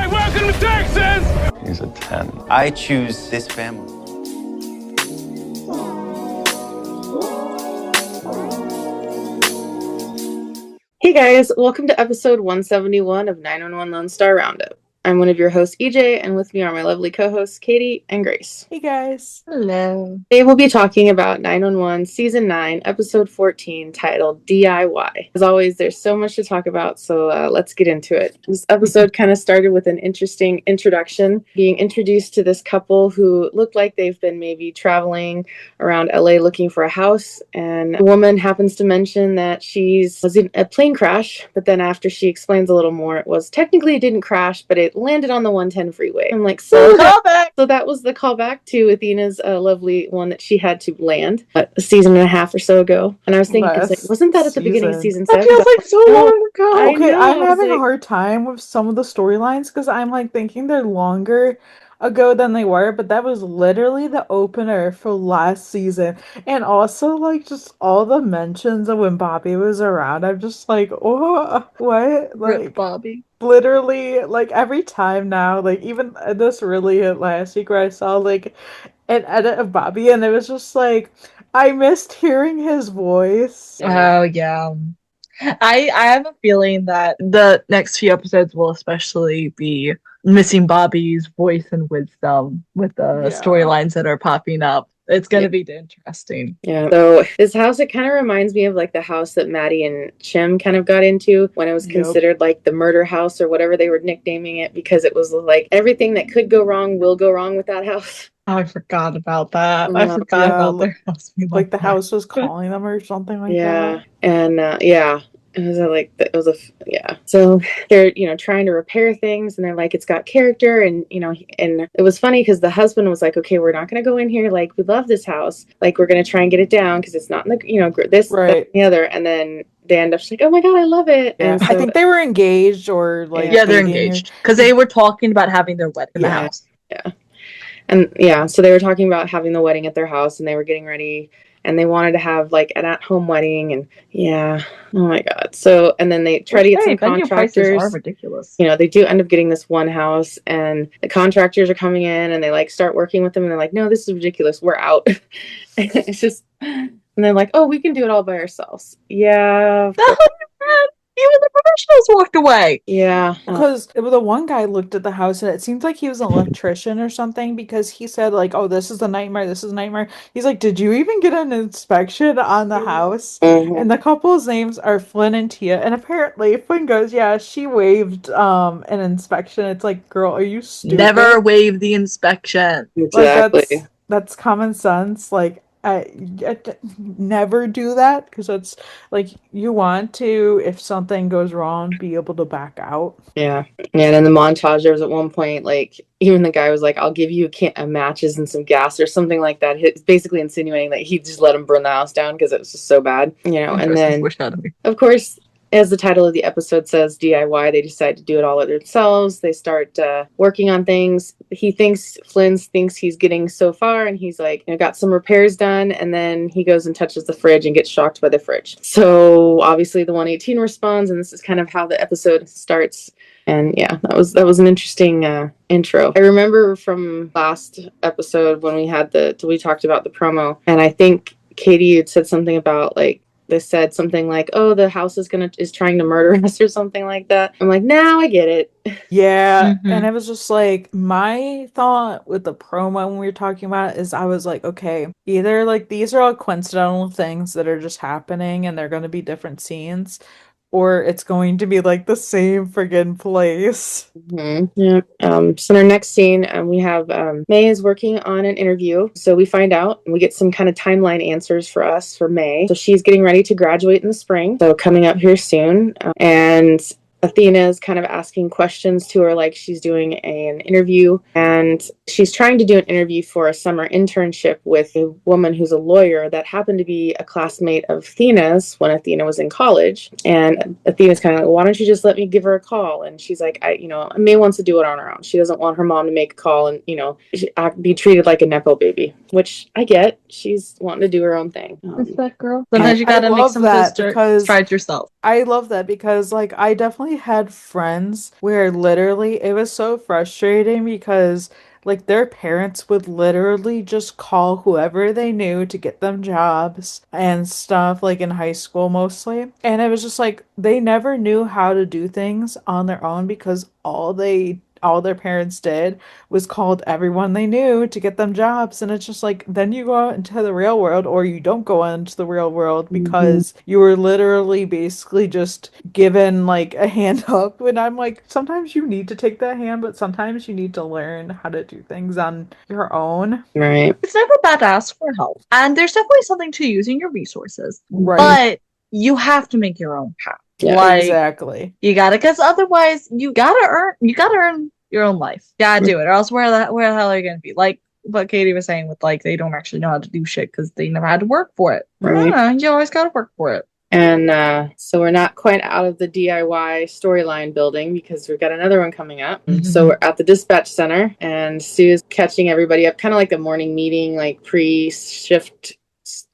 Hi, welcome to Texas! He's a 10. I choose this family. Hey guys, welcome to episode 171 of 911 Lone Star Roundup. I'm one of your hosts, EJ, and with me are my lovely co-hosts, Katie and Grace. Hey guys. Hello. Today we'll be talking about 911 Season 9, Episode 14, titled DIY. As always, there's so much to talk about, so let's get into it. This episode kind of started with an interesting introduction, being introduced to this couple who looked like they've been maybe traveling around LA looking for a house, and the woman happens to mention that was in a plane crash, but then after she explains a little more, it didn't crash, but it landed on the 110 freeway. I'm like, so that was the callback to Athena's lovely one that she had to land a season and a half or so ago. And I was thinking, wasn't that at the beginning of season 7? That feels like so long ago. Okay, I'm having a hard time with some of the storylines because I'm like thinking they're longer ago than they were, but that was literally the opener for last season. And also like just all the mentions of when Bobby was around, I'm just like, oh, what? Like Rip Bobby. Literally, like every time now, like even this really hit last week where I saw like an edit of Bobby and it was just like I missed hearing his voice. Oh yeah. I have a feeling that the next few episodes will especially be missing Bobby's voice and wisdom with the storylines that are popping up. It's going to be interesting. Yeah. So this house, it kind of reminds me of like the house that Maddie and Chim kind of got into when it was considered like the murder house or whatever they were nicknaming it, because it was like everything that could go wrong will go wrong with that house. I forgot about that. I forgot about their house. Like the house was calling them or something like that. And So they're, trying to repair things and they're like, it's got character. And, and it was funny because the husband was like, okay, we're not going to go in here. Like, we love this house. Like, we're going to try and get it down because it's not in the, this, that, and the other. And then they end up like, oh my God, I love it. Yeah. And so, I think they were engaged or like. Yeah, they're engaged because they were talking about having their wedding in the house. Yeah. And so they were talking about having the wedding at their house and they were getting ready and they wanted to have like an at-home wedding and oh my God. So, and then they try to get some contractors. Are ridiculous. They do end up getting this one house and the contractors are coming in and they like start working with them and they're like, no, this is ridiculous. We're out. It's just, and they're like, oh, we can do it all by ourselves. Yeah. Even the professionals walked away. Yeah. Because the one guy looked at the house and it seems like he was an electrician or something because he said like, oh, this is a nightmare. This is a nightmare. He's like, did you even get an inspection on the house? Mm-hmm. And the couple's names are Flynn and Tia. And apparently Flynn goes, yeah, she waived an inspection. It's like, girl, are you stupid? Never waive the inspection. Exactly. Like, that's common sense. Like, never do that because it's like you want to, if something goes wrong, be able to back out. Yeah. And in the montage, there was at one point, like, even the guy was like, I'll give you a can of matches and some gas or something like that. He's basically insinuating that he just let him burn the house down because it was just so bad, and then, of course, as the title of the episode says, DIY, they decide to do it all themselves. They start working on things. Flynn thinks he's getting so far, and he's like, got some repairs done, and then he goes and touches the fridge and gets shocked by the fridge. So obviously the 118 responds, and this is kind of how the episode starts. And that was an interesting intro. I remember from last episode when we talked about the promo, and I think Katie had said something about like, they said something like, oh, the house is trying to murder us or something like that. I'm like, now I get it. Yeah. Mm-hmm. And it was just like, my thought with the promo when we were talking about it is I was like, okay, either like these are all coincidental things that are just happening and they're going to be different scenes, or it's going to be like the same friggin' place. Mm-hmm. Yeah. So in our next scene, we have May is working on an interview. So we find out and we get some kind of timeline answers for May. So she's getting ready to graduate in the spring. So coming up here soon. And Athena is kind of asking questions to her like she's doing an interview, and she's trying to do an interview for a summer internship with a woman who's a lawyer that happened to be a classmate of Athena's when Athena was in college. And Athena's kind of like, why don't you just let me give her a call? And she's like, May wants to do it on her own. She doesn't want her mom to make a call and, be treated like a Nepo baby, which I get. She's wanting to do her own thing. It's that girl. Sometimes you gotta make some strides yourself. I love that because like I definitely had friends where literally it was so frustrating because like their parents would literally just call whoever they knew to get them jobs and stuff, like in high school mostly. And it was just like they never knew how to do things on their own because all their parents did was called everyone they knew to get them jobs. And it's just like then you go out into the real world or you don't go out into the real world because you were literally basically just given like a hand up. And I'm like, sometimes you need to take that hand, but sometimes you need to learn how to do things on your own. Right. It's never bad to ask for help. And there's definitely something to using your resources. Right. But you have to make your own path. Yeah, like exactly. you gotta, because otherwise you gotta earn your own life. You gotta do it, or else where the hell are you gonna be? Like what Katie was saying with like they don't actually know how to do shit because they never had to work for it. Right. Yeah, you always gotta work for it. And so we're not quite out of the DIY storyline building because we've got another one coming up. So we're at the dispatch center and Sue's catching everybody up, kind of like a morning meeting, like pre-shift,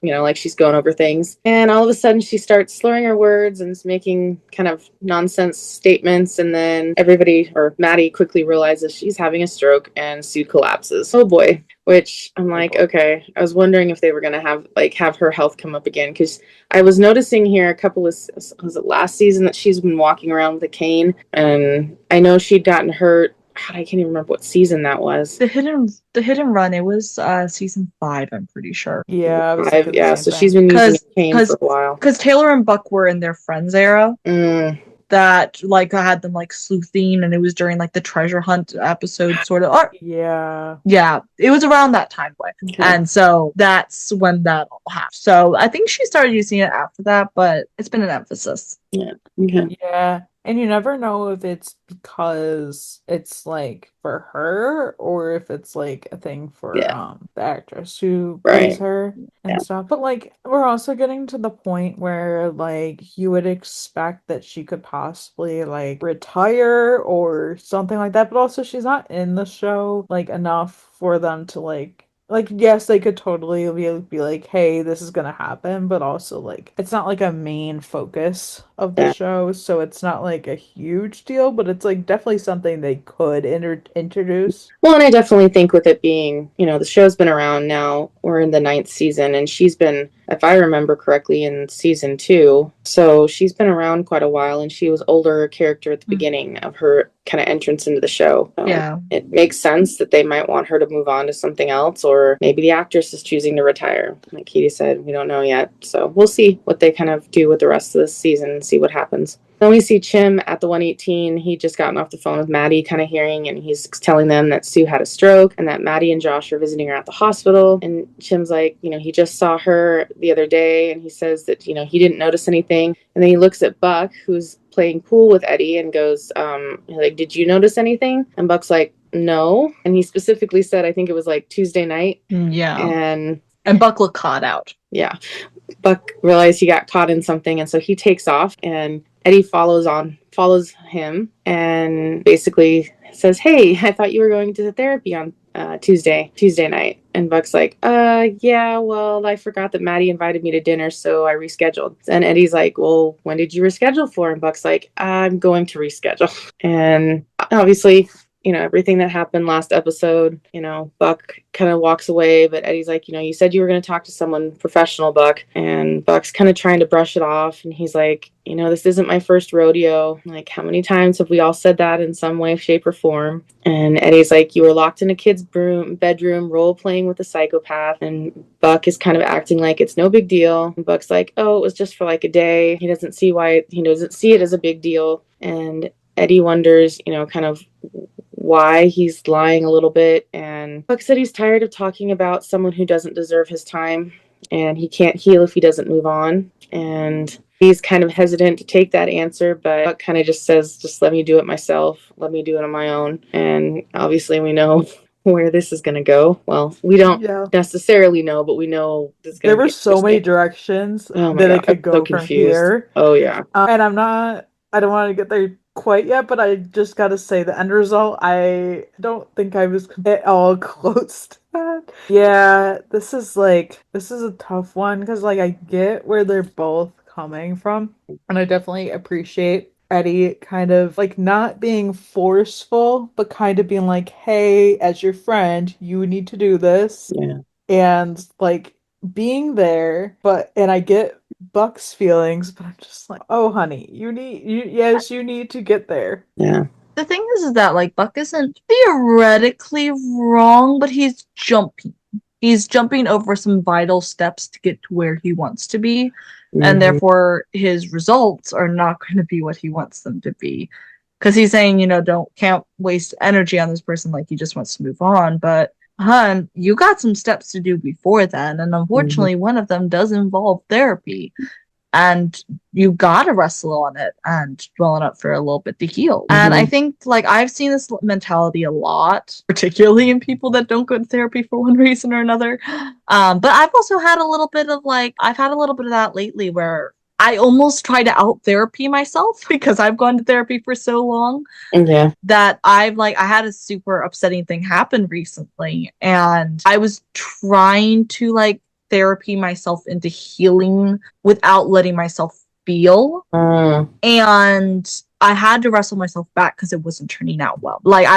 like she's going over things. And all of a sudden she starts slurring her words and making kind of nonsense statements. And then everybody, or Maddie, quickly realizes she's having a stroke and Sue collapses. Oh boy. Which I'm like, okay, I was wondering if they were going to have her health come up again. Because I was noticing here a couple of, was it last season that she's been walking around with a cane? And I know she'd gotten hurt. God, I can't even remember what season that was. The hit and run, it was season 5, I'm pretty sure. Yeah, I was 5, yeah. So she's been using a cane for a while. Because Taylor and Buck were in their Friends era. That like had them like sleuthing, and it was during like the treasure hunt episode, sort of. Yeah, it was around that time point, and so that's when that all happened. So I think she started using it after that, but it's been an emphasis. Yeah. Okay. Yeah. And you never know if it's because it's like for her or if it's like a thing for the actress who plays her and stuff. But like we're also getting to the point where like you would expect that she could possibly like retire or something like that. But also she's not in the show like enough for them to like yes, they could totally be like, hey, this is gonna happen, but also like it's not like a main focus of the show, so it's not like a huge deal, but it's like definitely something they could introduce. Well, and I definitely think with it being, the show's been around now, we're in the 9th season, and she's been, if I remember correctly, in season 2, so she's been around quite a while, and she was older character at the beginning of her kind of entrance into the show. It makes sense that they might want her to move on to something else, or maybe the actress is choosing to retire. Like Katie said, we don't know yet, so we'll see what they kind of do with the rest of this season and see what happens. Then we see Chim at the 118. He just gotten off the phone with Maddie, kind of hearing, and he's telling them that Sue had a stroke and that Maddie and Josh are visiting her at the hospital. And Chim's like, he just saw her the other day, and he says that, he didn't notice anything. And then he looks at Buck, who's playing pool with Eddie, and goes, like, did you notice anything? And Buck's like, no. And he specifically said, I think it was like Tuesday night. Yeah. And Buck looked caught out. Yeah. Buck realized he got caught in something, and so he takes off, and Eddie follows him and basically says, hey, I thought you were going to the therapy on Tuesday night. And Buck's like, yeah, well, I forgot that Maddie invited me to dinner, so I rescheduled. And Eddie's like, well, when did you reschedule for? And Buck's like, I'm going to reschedule. And obviously, everything that happened last episode, Buck kind of walks away, but Eddie's like, you said you were going to talk to someone professional, Buck. And Buck's kind of trying to brush it off. And he's like, this isn't my first rodeo. Like, how many times have we all said that in some way, shape, or form? And Eddie's like, you were locked in a kid's bedroom, role playing with a psychopath. And Buck is kind of acting like it's no big deal. And Buck's like, oh, it was just for like a day. He doesn't see it as a big deal. And Eddie wonders, kind of why he's lying a little bit. And Buck said he's tired of talking about someone who doesn't deserve his time, and he can't heal if he doesn't move on. And he's kind of hesitant to take that answer, but Buck kind of just says, just let me do it myself. Let me do it on my own. And obviously we know where this is going to go. Well, we don't necessarily know, but we know there were so many directions that it could go from here. Oh yeah. And I don't want to get there quite yet, but I just gotta say the end result, I don't think I was at all close to that. Yeah, this is a tough one because like I get where they're both coming from. And I definitely appreciate Eddie kind of like not being forceful, but kind of being like, hey, as your friend, you need to do this. Yeah. And like being there, and I get Buck's feelings, but I'm just like, oh honey, you need to get there. Yeah. The thing is that like Buck isn't theoretically wrong, but he's jumping. He's jumping over some vital steps to get to where he wants to be. And therefore his results are not going to be what he wants them to be. Because he's saying, can't waste energy on this person, like he just wants to move on. But hun, you got some steps to do before then, and unfortunately one of them does involve therapy. And you gotta wrestle on it and dwell on it for a little bit to heal. And I think like I've seen this mentality a lot, particularly in people that don't go to therapy for one reason or another. But I've also had a little bit of that lately where I almost try to out therapy myself because I've gone to therapy for so long. Yeah. That I had a super upsetting thing happen recently, and I was trying to like therapy myself into healing without letting myself feel. And I had to wrestle myself back because it wasn't turning out well. Like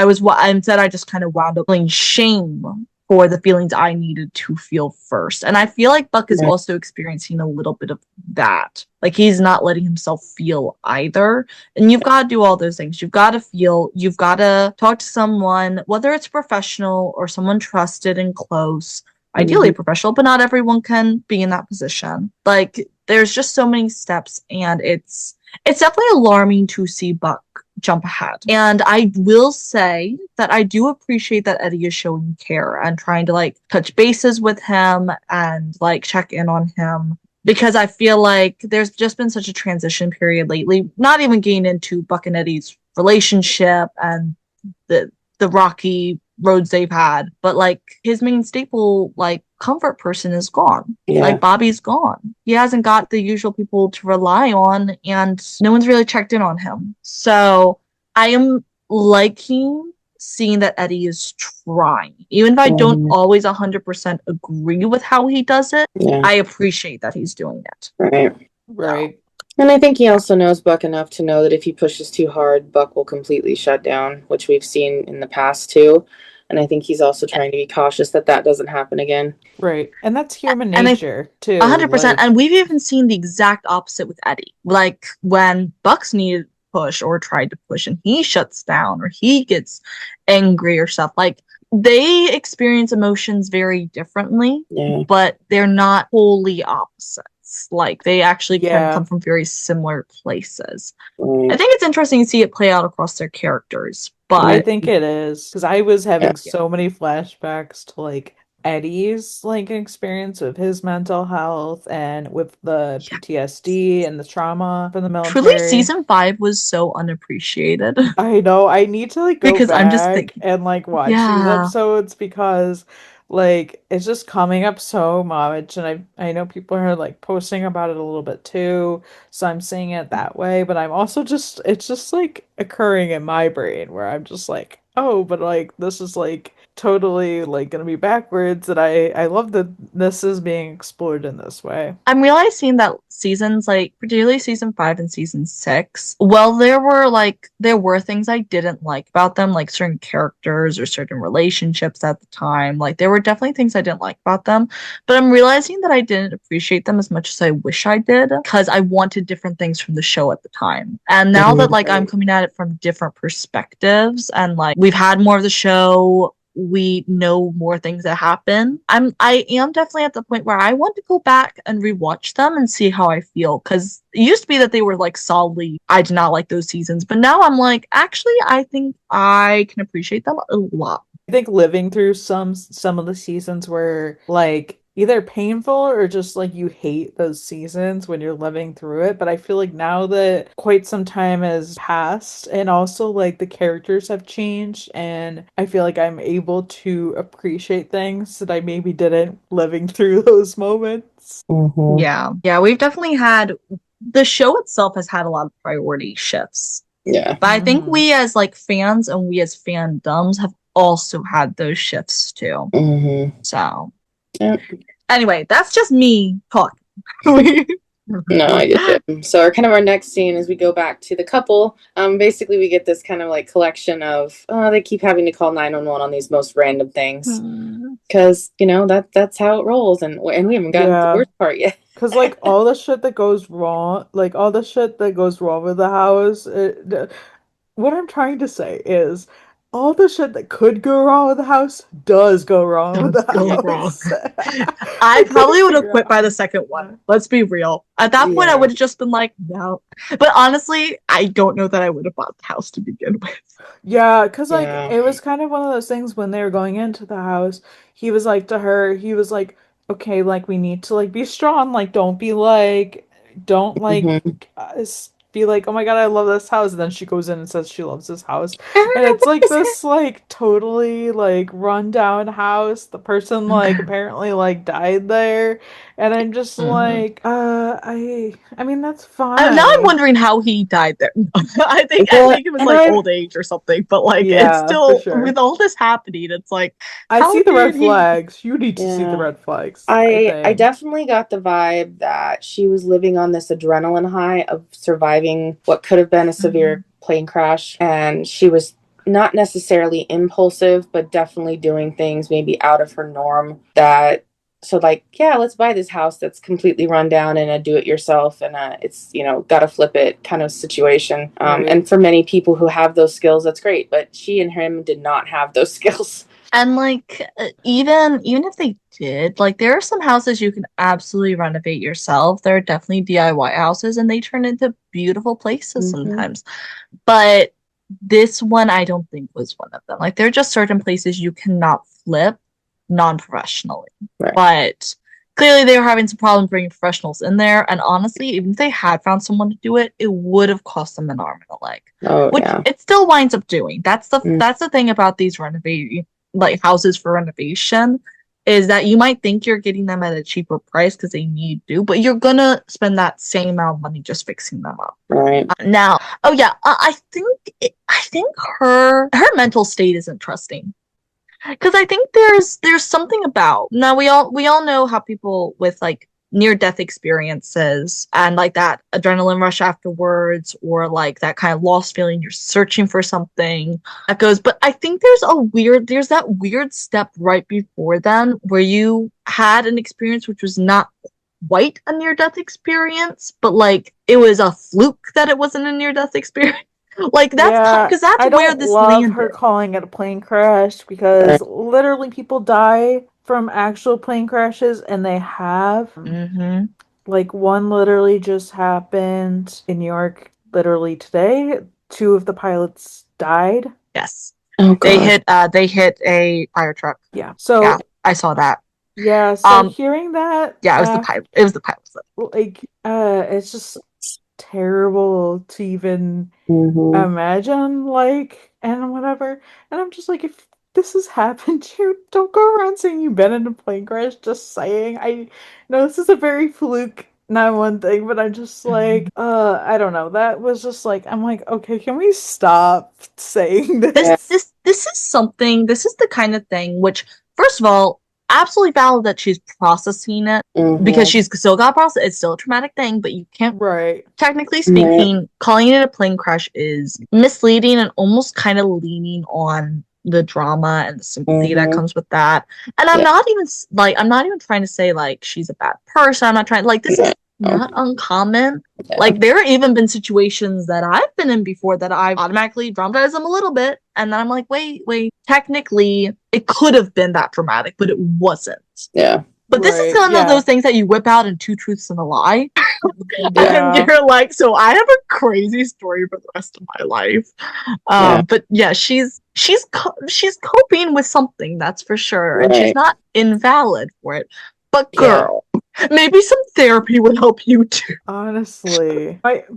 instead I just kind of wound up feeling shame for the feelings I needed to feel first. And I feel like Buck is also experiencing a little bit of that. Like he's not letting himself feel either. And you've got to do all those things. You've got to feel, you've got to talk to someone, whether it's professional or someone trusted and close. Ideally professional, but not everyone can be in that position. Like there's just so many steps, and it's definitely alarming to see Buck jump ahead. And I will say that I do appreciate that Eddie is showing care and trying to like touch bases with him and like check in on him, because I feel like there's just been such a transition period lately, not even getting into Buck and Eddie's relationship and the rocky roads they've had, but like his main staple like comfort person is gone. Like Bobby's gone. He hasn't got the usual people to rely on, and no one's really checked in on him. So I am liking seeing that Eddie is trying, even if I don't always 100% agree with how he does it. I appreciate that he's doing it. Right. And I think he also knows Buck enough to know that if he pushes too hard, Buck will completely shut down, which we've seen in the past too. And I think he's also trying to be cautious that doesn't happen again. Right. And that's human nature too. 100%. Like... And we've even seen the exact opposite with Eddie. Like when Buck's needed to push or tried to push and he shuts down or he gets angry or stuff, like they experience emotions very differently, but they're not wholly opposite. Like they actually can come from very similar places. I think it's interesting to see it play out across their characters. But I think it is, because I was having so many flashbacks to like Eddie's like experience with his mental health and with the PTSD and the trauma from the military. Truly, season 5 was so unappreciated. I know. I need to like go because back I'm just thinking, and like watch these episodes, because like it's just coming up so much, and I know people are like posting about it a little bit too, so I'm seeing it that way, but I'm also just, it's just like occurring in my brain where I'm just like, oh, but like this is like totally like gonna be backwards, and I love that this is being explored in this way. I'm realizing that seasons, like particularly season 5 and season 6, well, there were things I didn't like about them, like certain characters or certain relationships at the time. Like there were definitely things I didn't like about them, but I'm realizing that I didn't appreciate them as much as I wish I did, because I wanted different things from the show at the time. And now that like I'm coming at it from different perspectives, and like we've had more of the show, we know more things that happen, I am definitely at the point where I want to go back and rewatch them and see how I feel, because it used to be that they were like solidly, I did not like those seasons, but now I'm like, actually I think I can appreciate them a lot. I think living through some of the seasons were like either painful or just like you hate those seasons when you're living through it. But I feel like now that quite some time has passed, and also like the characters have changed, and I feel like I'm able to appreciate things that I maybe didn't living through those moments. Yeah, we've definitely had, the show itself has had a lot of priority shifts. But I think we as like fans and we as fandoms have also had those shifts too. So anyway, that's just me talking. No, I get it. So our next scene is we go back to the couple. Basically we get this kind of like collection of they keep having to call 911 on these most random things. Because, that's how it rolls, and we haven't gotten to the worst part yet. Because, like, all the shit that goes wrong, with the house, what I'm trying to say is all the shit that could go wrong with the house does go wrong with the house. I probably would have quit by the second one. Let's be real. At that point, I would have just been like, no. But honestly, I don't know that I would have bought the house to begin with. Yeah, because, like, it was kind of one of those things when they were going into the house, he was like to her, he was like, okay, like, we need to, like, be strong. Like, don't, be like, oh my god, I love this house. And then she goes in and says she loves this house. And it's like this, like, totally, like, rundown house. The person, like, apparently, like, died there. And I'm just like, I mean, that's fine. Now I'm wondering how he died there. I think it was, like, old age or something. But, like, it's still, with all this happening, it's like, I see the red flags. You need to see the red flags. I definitely got the vibe that she was living on this adrenaline high of surviving what could have been a severe plane crash, and she was not necessarily impulsive, but definitely doing things maybe out of her norm. Let's buy this house that's completely run down and a do-it-yourself, and it's gotta flip it kind of situation. And for many people who have those skills, that's great, but she and him did not have those skills. And, like, even if they did, like, there are some houses you can absolutely renovate yourself. There are definitely DIY houses, and they turn into beautiful places sometimes. But this one, I don't think was one of them. Like, there are just certain places you cannot flip non-professionally. Right. But clearly they were having some problems bringing professionals in there. And honestly, even if they had found someone to do it, it would have cost them an arm and a leg. Which it still winds up doing. That's the thing about these houses for renovation, is that you might think you're getting them at a cheaper price because they need to, but you're gonna spend that same amount of money just fixing them up. Right. Now, I think her mental state is interesting, because I think there's something about, now we all know how people with, like, near-death experiences and, like, that adrenaline rush afterwards, or, like, that kind of lost feeling, you're searching for something that goes, but I think there's that weird step right before then where you had an experience which was not quite a near-death experience, but, like, it was a fluke that it wasn't a near-death experience. Like, that's because that's where this landed. I don't love her calling it a plane crash, because literally people die from actual plane crashes, and they have. Like, one literally just happened in New York literally today. 2 of the pilots died. Yes. Oh, God. They hit a fire truck. Yeah. So yeah, I saw that. Yeah, so hearing that, it was the pilot. It was the pilot. Like, it's just terrible to even imagine, like, and whatever. And I'm just like, if this has happened to you, don't go around saying you've been in a plane crash. Just saying. I know this is a very fluke 911 thing, but I'm just like, I don't know. That was just like, I'm like, okay, can we stop saying this? This is something. This is the kind of thing which, first of all, absolutely valid that she's processing it, because she's still got process. It's still a traumatic thing, but you can't. Right. Technically speaking, calling it a plane crash is misleading and almost kind of leaning on the drama and the sympathy that comes with that. And I'm not even trying to say, like, she's a bad person. I'm not trying, like, this is not uncommon. Like, there have even been situations that I've been in before that I've automatically dramatized them a little bit, and then I'm like, wait, technically it could have been that dramatic, but it wasn't. Yeah. But this is one of those things that you whip out in 2 truths and a lie. And you're like, so I have a crazy story for the rest of my life. But yeah, she's coping with something, that's for sure. And she's not invalid for it. But girl, maybe some therapy would help you too. Honestly. That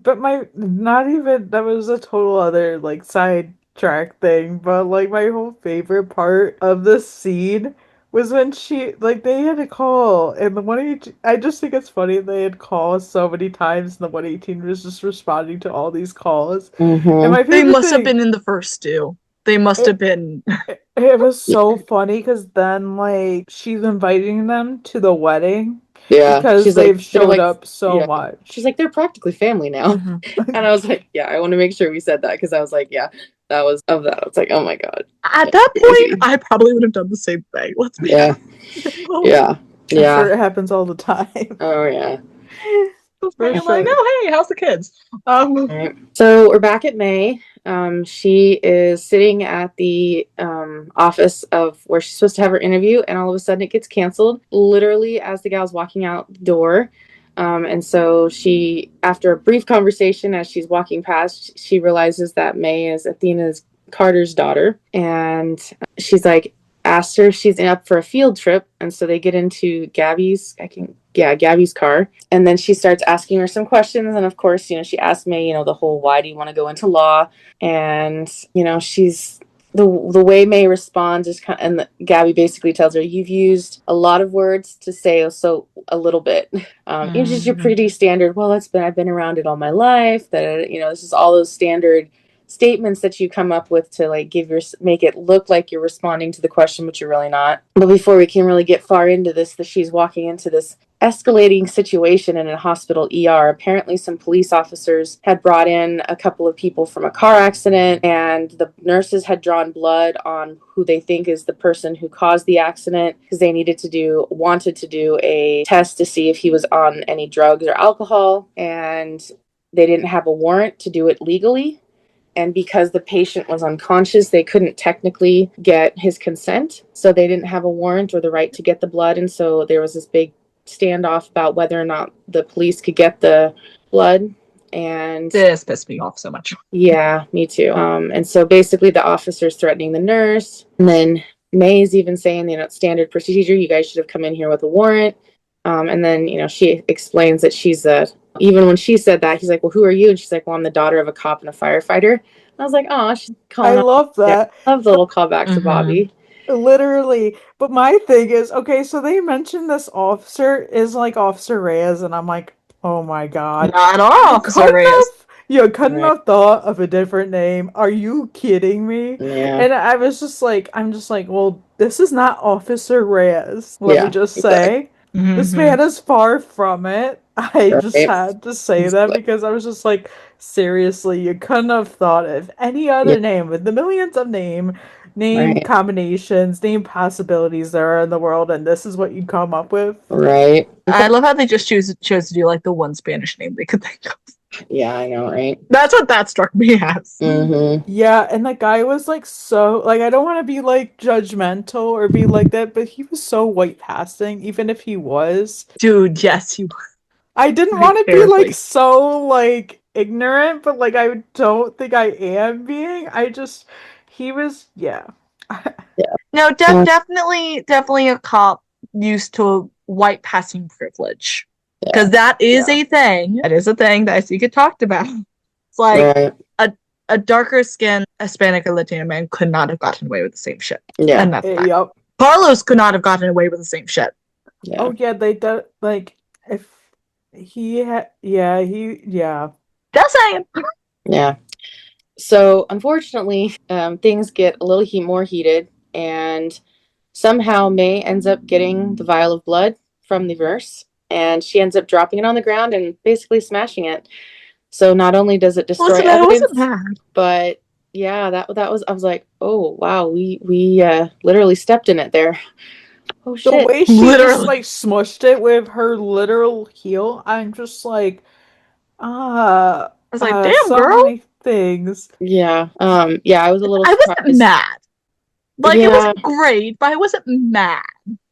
was a total other, like, sidetrack thing, but, like, my whole favorite part of the scene was when they had to call, and the 118, I just think it's funny they had calls so many times, and the 118 was just responding to all these calls. And my they must have been in the first 2. They must have been. It was so funny, because then, like, she's inviting them to the wedding, Yeah. Because She's they've like, showed up so yeah. much. She's like, they're practically family now. And I was like, yeah, I want to make sure we said that because I was like, yeah, that was of that. It's like, oh my God. At that point, I probably would have done the same thing. Let's be honest. Yeah. I'm sure it happens all the time. Oh yeah. For I'm sure. like, oh hey, how's the kids? Right. So we're back at May. She is sitting at the office of where she's supposed to have her interview, and all of a sudden it gets canceled, literally as the gal's walking out the door. And so she, after a brief conversation as she's walking past, she realizes that May is Athena's Carter's daughter, and she's like, asked her if she's up for a field trip, and so they get into Gabby's car, and then she starts asking her some questions, and of course, she asked May, the whole why do you want to go into law, and she's the way May responds is and Gabby basically tells her, you've used a lot of words to say so a little bit. It's just your pretty standard, well, I've been around it all my life, that this is all those standard statements that you come up with to like make it look like you're responding to the question, but you're really not. But before we can really get far into this, she's walking into this escalating situation in a hospital ER. Apparently some police officers had brought in a couple of people from a car accident, and the nurses had drawn blood on who they think is the person who caused the accident, because they wanted to do a test to see if he was on any drugs or alcohol, and they didn't have a warrant to do it legally. And because the patient was unconscious, they couldn't technically get his consent. So they didn't have a warrant or the right to get the blood. And so there was this big standoff about whether or not the police could get the blood. And this pissed me off so much. Yeah, me too. And so basically the officer's threatening the nurse. And then May is even saying, standard procedure, you guys should have come in here with a warrant. And then, she explains that she's even when she said that, he's like, well, who are you? And she's like, well, I'm the daughter of a cop and a firefighter. And I was like, oh, she's calling. I love that. I love the little callback to Bobby. Literally. But my thing is, okay, so they mentioned this officer is like Officer Reyes, and I'm like, oh my God. Not our Officer Reyes. You couldn't have thought of a different name. Are you kidding me? Yeah. And I'm just like, well, this is not Officer Reyes. Let me just say. This man is far from it. I just had to say that because I was just like, seriously, you couldn't have thought of any other name with the millions of name combinations, name possibilities there are in the world, and this is what you come up with. Right. I love how they just chose to do like the one Spanish name they could think of. Yeah, I know, right? That's what that struck me as. Yeah, and the guy was like so like, I don't want to be like judgmental or be like that, but he was so white passing, even if he was. Dude, yes, he was. I didn't want to be like so like ignorant, but like I don't think I am being. He was No, definitely a cop used to white passing privilege. Because that is a thing. That is a thing that I see get talked about. It's like a darker skinned Hispanic or Latino man could not have gotten away with the same shit. Yeah. And that's fact. Carlos could not have gotten away with the same shit. Yeah. Oh yeah, they do like if he had Just saying. Yeah. So unfortunately, things get a little more heated, and somehow May ends up getting the vial of blood from the nurse. And she ends up dropping it on the ground and basically smashing it. So not only does it destroy evidence, but yeah, that was, I was like, oh wow, we literally stepped in it there. Oh shit! The way she just like smushed it with her literal heel, I'm just like, I was like, damn, so girl. many things. Yeah, yeah, I was a little. I wasn't mad. Like it wasn't great, but I wasn't mad.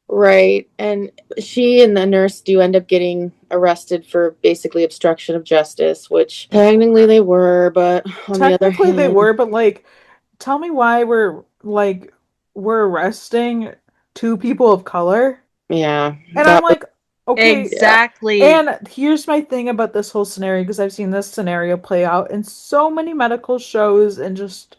Right. And she and the nurse do end up getting arrested for basically obstruction of justice, which technically they were, but on the other hand, they were, but like, tell me why we're arresting two people of color. Yeah. And I'm like, okay. Exactly. And here's my thing about this whole scenario, because I've seen this scenario play out in so many medical shows and just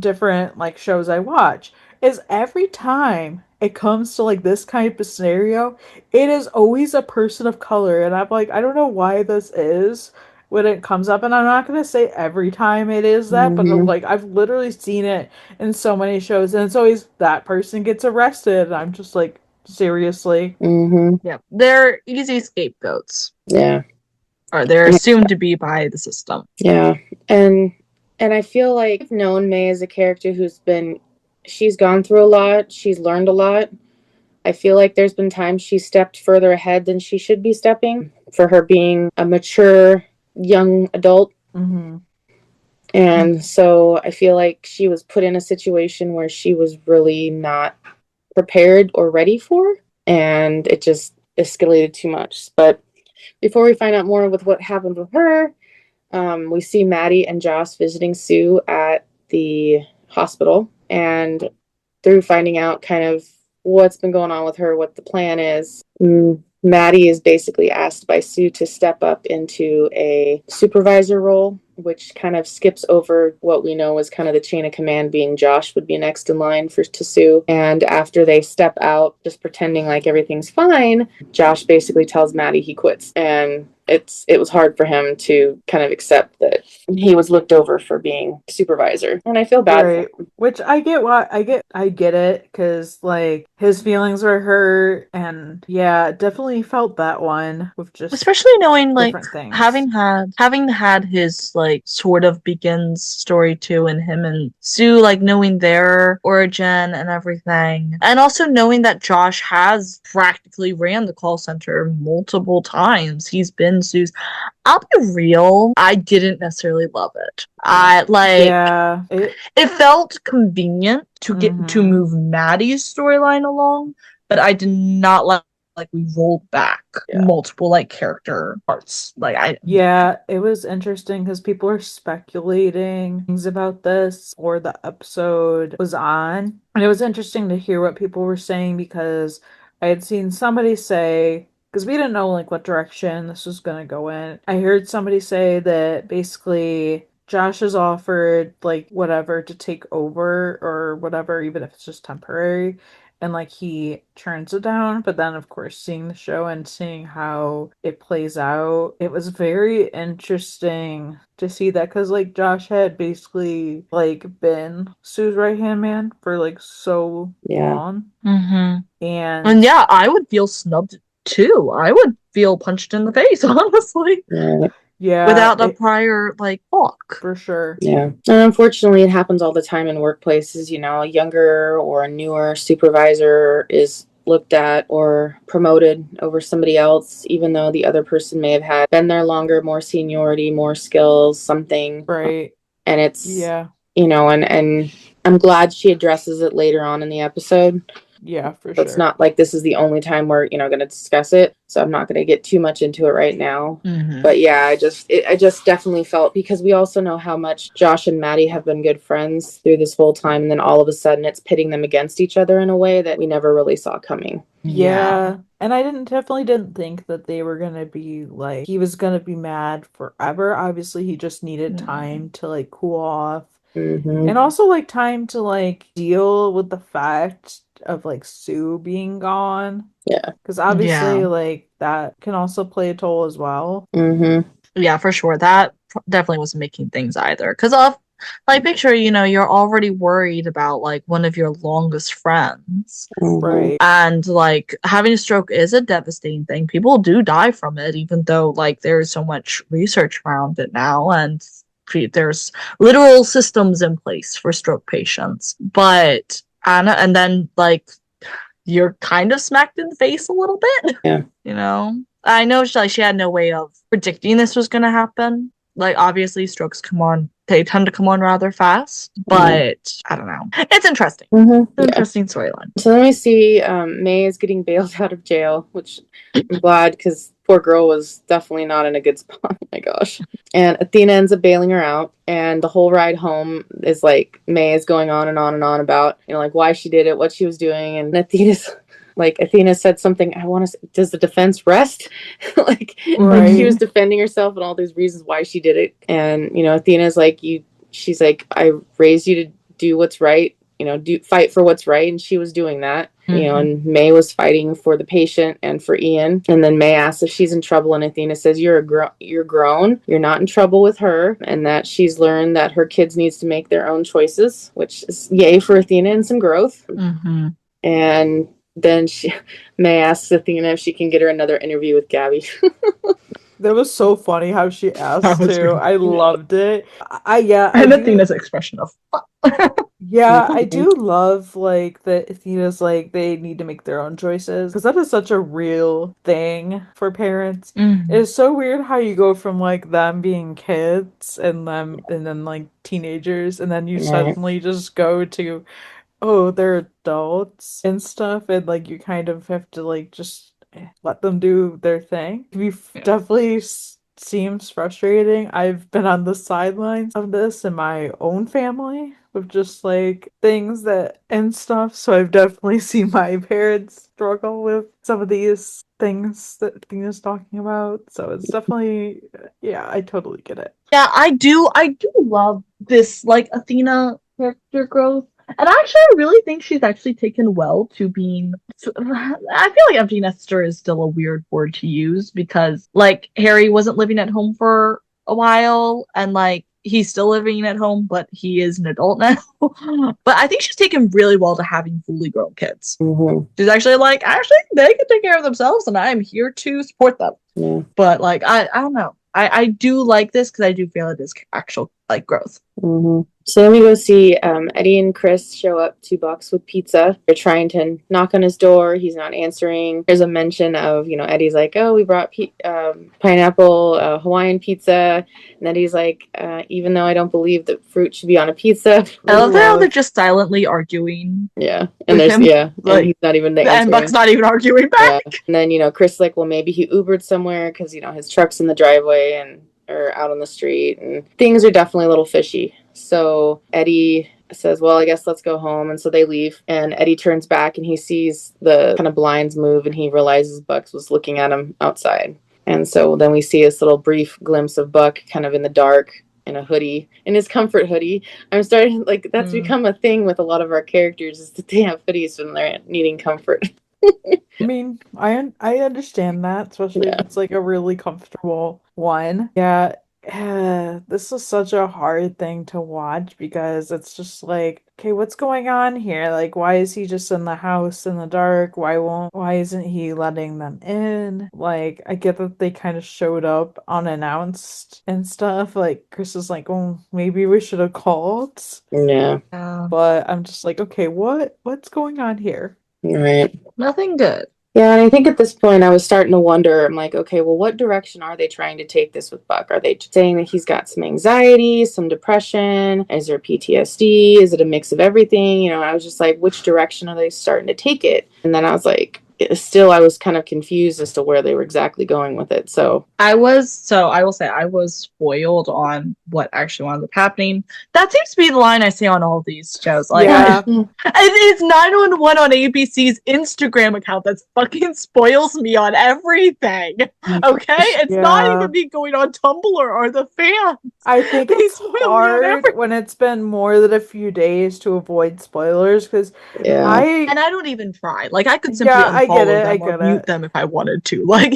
different like shows I watch, is every time it comes to like this kind of scenario, it is always a person of color, and I'm like, I don't know why this is when it comes up, and I'm not gonna say every time it is that, but like I've literally seen it in so many shows, and it's always that person gets arrested, and I'm just like, seriously. Yeah, they're easy scapegoats. Yeah. Or they're assumed to be by the system. Yeah. And I feel like I've known May as a character she's gone through a lot, she's learned a lot. I feel like there's been times she stepped further ahead than she should be stepping for her being a mature young adult. And so I feel like she was put in a situation where she was really not prepared or ready for, and it just escalated too much. But before we find out more with what happened with her, we see Maddie and Joss visiting Sue at the hospital, and through finding out kind of what's been going on with her, what the plan is, Maddie is basically asked by Sue to step up into a supervisor role, which kind of skips over what we know is kind of the chain of command, being Josh would be next in line to Sue. And after they step out, just pretending like everything's fine, Josh basically tells Maddie he quits. And it was hard for him to kind of accept that he was looked over for being supervisor. And I feel bad for him. Which I get why I get it, because like his feelings were hurt, and yeah, definitely felt that one with just especially knowing like things. having had his like sort of begins story too, and him and Sue, like knowing their origin and everything, and also knowing that Josh has practically ran the call center multiple times. He's been Sue's. I'll be real, I didn't necessarily love it. It felt convenient to get to move Maddie's storyline along, but I did not like we rolled back multiple like character parts. It was interesting because people were speculating things about this or the episode was on, and it was interesting to hear what people were saying, because I had seen somebody say, because we didn't know like what direction this was going to go in, I heard somebody say that basically Josh is offered like whatever to take over or whatever, even if it's just temporary, and like he turns it down. But then of course seeing the show and seeing how it plays out, it was very interesting to see that, because like Josh had basically like been Sue's right hand man for like so long. And yeah, I would feel snubbed too. I would feel punched in the face, honestly. Yeah, without a prior like talk. For sure. Yeah. And unfortunately it happens all the time in workplaces. You know, a younger or a newer supervisor is looked at or promoted over somebody else, even though the other person may have been there longer, more seniority, more skills, something. Right. And it's you know, and I'm glad she addresses it later on in the episode. Yeah, for sure. It's not like this is the only time we're, going to discuss it. So I'm not going to get too much into it right now. But yeah, I just definitely felt, because we also know how much Josh and Maddie have been good friends through this whole time. And then all of a sudden it's pitting them against each other in a way that we never really saw coming. Yeah. And I definitely didn't think that they were going to be like, he was going to be mad forever. Obviously, he just needed time to like cool off. And also like time to like deal with the fact of like Sue being gone. Yeah. Because obviously like that can also play a toll as well. Yeah, for sure. That definitely wasn't making things either. Because of like, picture, you're already worried about like one of your longest friends. Right. And like having a stroke is a devastating thing. People do die from it, even though like there's so much research around it now, and there's literal systems in place for stroke patients. But Anna, and then like you're kind of smacked in the face a little bit. Yeah. I know she had no way of predicting this was going to happen. Like, obviously strokes they tend to come on rather fast, but I don't know. It's interesting. It's an interesting storyline. So then we see May is getting bailed out of jail, which I'm glad, because poor girl was definitely not in a good spot. Oh my gosh. And Athena ends up bailing her out, and the whole ride home is like May is going on and on and on about, like why she did it, what she was doing, and Athena said something, does the defense rest? like she was defending herself and all these reasons why she did it. And, Athena's like, she's like, I raised you to do what's right, fight for what's right. And she was doing that, and May was fighting for the patient and for Ian. And then May asks if she's in trouble, and Athena says, you're grown, you're not in trouble with her, and that she's learned that her kids needs to make their own choices, which is yay for Athena and some growth. And then May asks Athena if she can get her another interview with Gabby. That was so funny how she asked too. Really I loved it. I and do. Athena's expression of Yeah, I do love like that Athena's like they need to make their own choices because that is such a real thing for parents. It's so weird how you go from like them being kids and then like teenagers and then you suddenly just go to oh, they're adults and stuff, and like you kind of have to like just let them do their thing. Definitely seems frustrating. I've been on the sidelines of this in my own family with just like things that and stuff, so I've definitely seen my parents struggle with some of these things that Athena's talking about. So it's definitely, yeah, I totally get it. Yeah, I do love this like Athena character growth. And actually, I really think she's actually taken well to being. I feel like empty nester is still a weird word to use because, like, Harry wasn't living at home for a while, and like he's still living at home, but he is an adult now. But I think she's taken really well to having fully grown kids. She's actually like, actually, they can take care of themselves, and I'm here to support them. But like, I don't know. I do like this because I do feel it is actual like growth. So then we go see Eddie and Chris show up to Buck's with pizza. They're trying to knock on his door. He's not answering. There's a mention of, Eddie's like, oh, we brought pineapple Hawaiian pizza. And Eddie's like, even though I don't believe that fruit should be on a pizza. I love how they're just silently arguing. Yeah. And there's, like, and he's not even answering. And Buck's not even arguing back. Yeah. And then, Chris like, well, maybe he Ubered somewhere because, his truck's in the driveway or out on the street. And things are definitely a little fishy. So Eddie says, well, I guess let's go home. And so they leave. And Eddie turns back and he sees the kind of blinds move and he realizes Buck was looking at him outside. And so then we see this little brief glimpse of Buck kind of in the dark in a hoodie, in his comfort hoodie. I'm starting, like, that's become a thing with a lot of our characters is that they have hoodies when they're needing comfort. I mean, I understand that, especially if it's like a really comfortable one. Yeah. This is such a hard thing to watch because it's just like, okay, what's going on here? Like, why is he just in the house in the dark? Why isn't he letting them in? Like, I get that they kind of showed up unannounced and stuff. Like, Chris is like, oh, maybe we should have called. Yeah. But I'm just like, okay, what's going on here? Right. Nothing good. Yeah, and I think at this point I was starting to wonder, I'm like, okay, well, what direction are they trying to take this with Buck? Are they saying that he's got some anxiety, some depression? Is there PTSD? Is it a mix of everything? I was just like, which direction are they starting to take it? And then I was like, I was kind of confused as to where they were exactly going with it. So I will say I was spoiled on what actually wound up happening. That seems to be the line I see on all these shows. Like, it's 911 on ABC's Instagram account that fucking spoils me on everything. Okay, it's not even me going on Tumblr or the fans. I think it's hard when it's been more than a few days to avoid spoilers because I don't even try. Like, I could simply unfollow them or mute them if I wanted to. Like,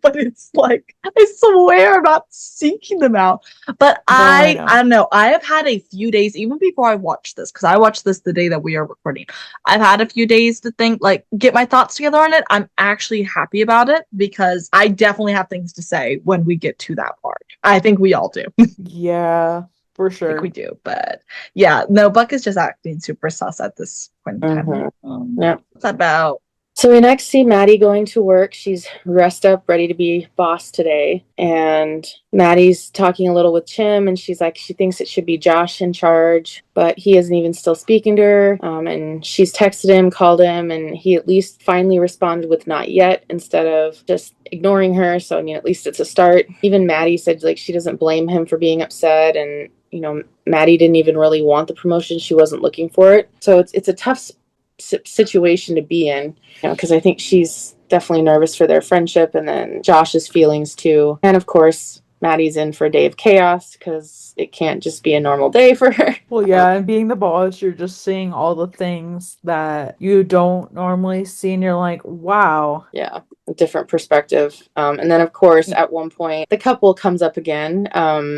but it's like, I swear I'm not seeking them out. But I don't know. I have had a few days, even before I watched this, because I watched this the day that we are recording. I've had a few days to think, like, get my thoughts together on it. I'm actually happy about it because I definitely have things to say when we get to that part. I think we all do. Yeah. For sure. I think we do, but yeah, no, Buck is just acting super sus at this point in time. What's that about? So we next see Maddie going to work. She's dressed up, ready to be boss today. And Maddie's talking a little with Chim, and she's like, she thinks it should be Josh in charge, but he isn't even still speaking to her. And she's texted him, called him, and he at least finally responded with not yet instead of just ignoring her. So, I mean, at least it's a start. Even Maddie said, like, she doesn't blame him for being upset. And, Maddie didn't even really want the promotion. She wasn't looking for it. So it's a tough situation to be in, because I think she's definitely nervous for their friendship and then Josh's feelings too. And of course, Maddie's in for a day of chaos because it can't just be a normal day for her. Well, yeah, and being the boss, you're just seeing all the things that you don't normally see, and you're like, wow. Yeah, a different perspective. And then, of course, at one point, the couple comes up again.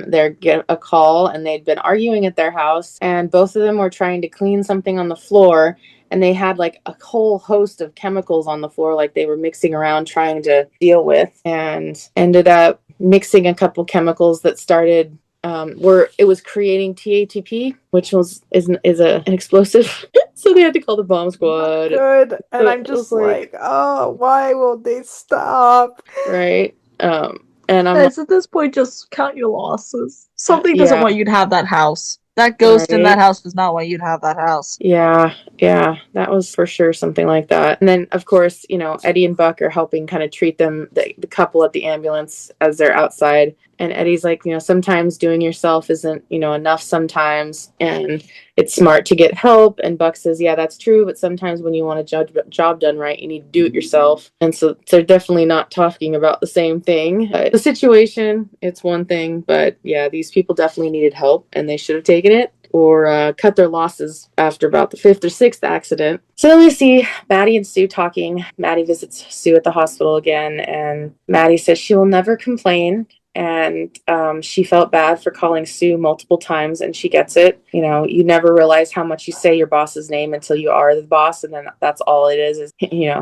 They get a call, and they'd been arguing at their house, and both of them were trying to clean something on the floor. and they had like a whole host of chemicals on the floor, like they were mixing around trying to deal with, and ended up mixing a couple chemicals that started where it was creating TATP, which is an explosive. So they had to call the bomb squad. Good. And So I'm just like, oh, why won't they stop? Right. And I'm Guys, at this point, just count your losses. Something doesn't want you to have that house. That ghost in that house does not want you to have that house. Yeah, that was for sure something like that. And then, of course, Eddie and Buck are helping kind of treat them, the couple at the ambulance as they're outside. And Eddie's like, sometimes doing yourself isn't, enough sometimes. And it's smart to get help. And Buck says, yeah, that's true. But sometimes when you want a job done right, you need to do it yourself. And so they're definitely not talking about the same thing. The situation, it's one thing. But yeah, these people definitely needed help and they should have taken it or cut their losses after about the 5th or 6th accident. So then we see Maddie and Sue talking. Maddie visits Sue at the hospital again. And Maddie says she will never complain. And she felt bad for calling Sue multiple times, and she gets it. You never realize how much you say your boss's name until you are the boss, and then that's all it is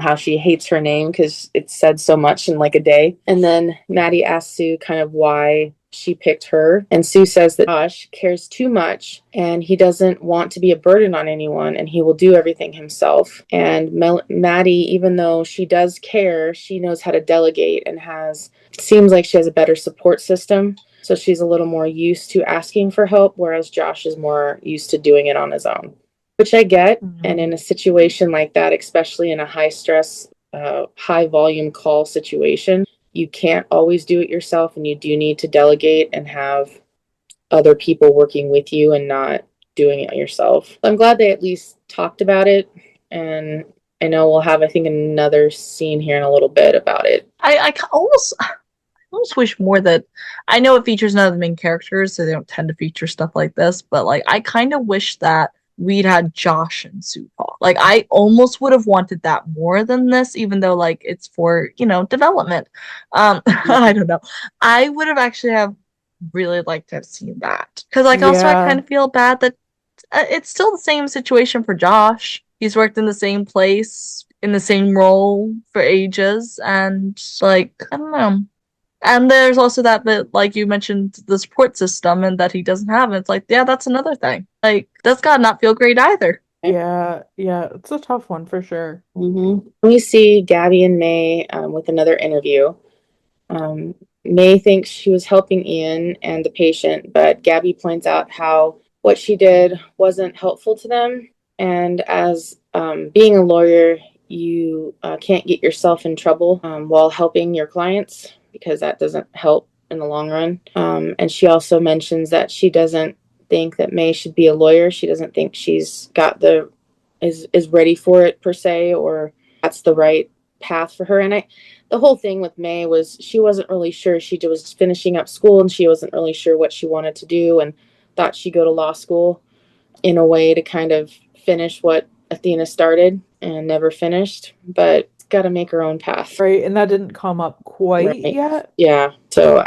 how she hates her name because it's said so much in like a day. And then Maddie asks Sue kind of why she picked her, and Sue says that Josh cares too much and he doesn't want to be a burden on anyone and he will do everything himself. And Maddie, even though she does care, she knows how to delegate and seems like she has a better support system, so she's a little more used to asking for help, whereas Josh is more used to doing it on his own, which I get. And in a situation like that, especially in a high stress high volume call situation, you can't always do it yourself, and you do need to delegate and have other people working with you and not doing it yourself. I'm glad they at least talked about it, and I know we'll have, I think, another scene here in a little bit about it. I almost wish more that, I know it features none of the main characters, so they don't tend to feature stuff like this, but like I kind of wish that we'd had Josh and Sue talk. Like I almost would have wanted that more than this, even though like it's for, development. I don't know. I would have actually have really liked to have seen that. Because also I kind of feel bad that it's still the same situation for Josh. He's worked in the same place, in the same role for ages, and like, I don't know. And there's also that bit, like you mentioned, the support system, and that he doesn't have. And it's like, yeah, that's another thing. Like, that's gotta not feel great either. Yeah, it's a tough one for sure. We see Gabby and May with another interview. May thinks she was helping Ian and the patient, but Gabby points out how what she did wasn't helpful to them. And as being a lawyer, you can't get yourself in trouble while helping your clients, because that doesn't help in the long run. And she also mentions that she doesn't think that May should be a lawyer. She doesn't think she's got is ready for it per se, or that's the right path for her. And the whole thing with May was she wasn't really sure. She was finishing up school and she wasn't really sure what she wanted to do, and thought she'd go to law school in a way to kind of finish what Athena started and never finished, but got to make her own path. Right, and that didn't come up quite yet. Yeah, so,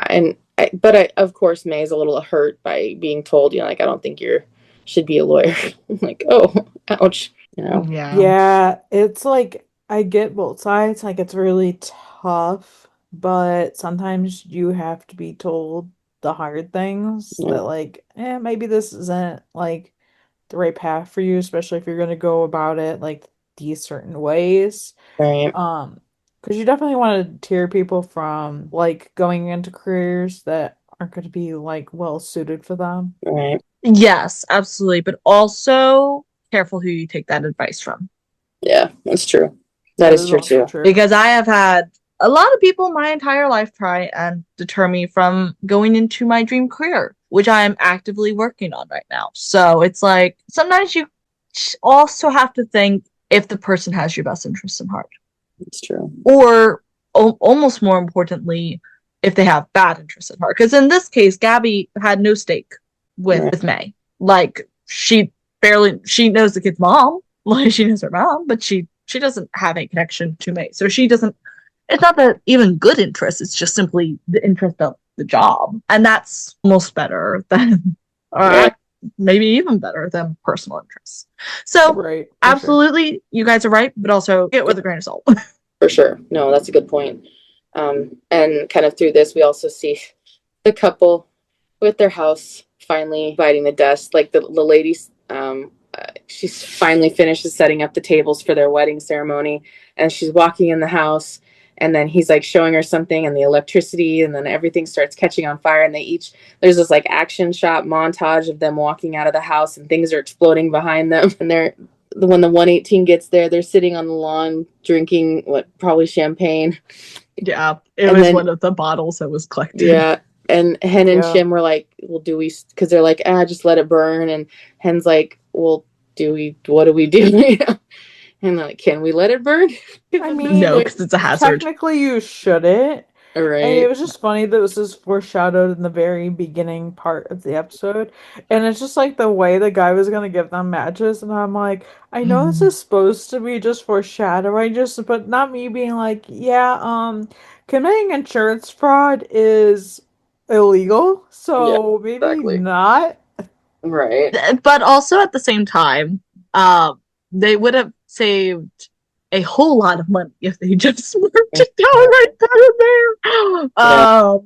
but of course, May's a little hurt by being told, I don't think you should be a lawyer. I'm like, oh, ouch, Yeah, it's like, I get both sides. Like, it's really tough, but sometimes you have to be told the hard things that, like, maybe this isn't, like, the right path for you, especially if you're going to go about it, like, these certain ways. Right. Because you definitely want to deter people from, like, going into careers that aren't going to be, like, well suited for them. Right. Yes, absolutely. But also, careful who you take that advice from. Yeah, that's true. That is true too. Because I have had a lot of people my entire life try and deter me from going into my dream career, which I am actively working on right now. So it's like, sometimes you also have to think if the person has your best interests in heart. It's true. Or almost more importantly, if they have bad interests at heart. Because in this case, Gabby had no stake with May. Like, she knows the kid's mom. Like, she knows her mom, but she doesn't have any connection to May. So she doesn't, it's not that even good interest, it's just simply the interest of the job. And that's almost better than, maybe even better than personal interests. So, Right. absolutely, you guys are right, but also get it with a grain of salt. For sure. No, that's a good point. And kind of through this, we also see the couple with their house finally dividing the dust. Like the ladies, she's finally finishes setting up the tables for their wedding ceremony, and she's walking in the house, and then he's like showing her something, and the electricity, and then everything starts catching on fire, and there's this like action shot montage of them walking out of the house, and things are exploding behind them, and when the 118 gets there, they're sitting on the lawn drinking probably champagne. Yeah, it was one of the bottles that was collected. Yeah, and Hen and Shim were like, well, do we, because they're like, just let it burn, and Hen's like, well, what do we do? And they're like, can we let it burn? I mean, no, because it's a hazard. Technically, you shouldn't. Right. And it was just funny that this is foreshadowed in the very beginning part of the episode. And it's just like the way the guy was going to give them matches. And I'm like, I know this is supposed to be just foreshadowing, but not me being like, yeah, committing insurance fraud is illegal. So maybe not. Right. But also at the same time, they would have saved a whole lot of money if they just worked it down right then and there.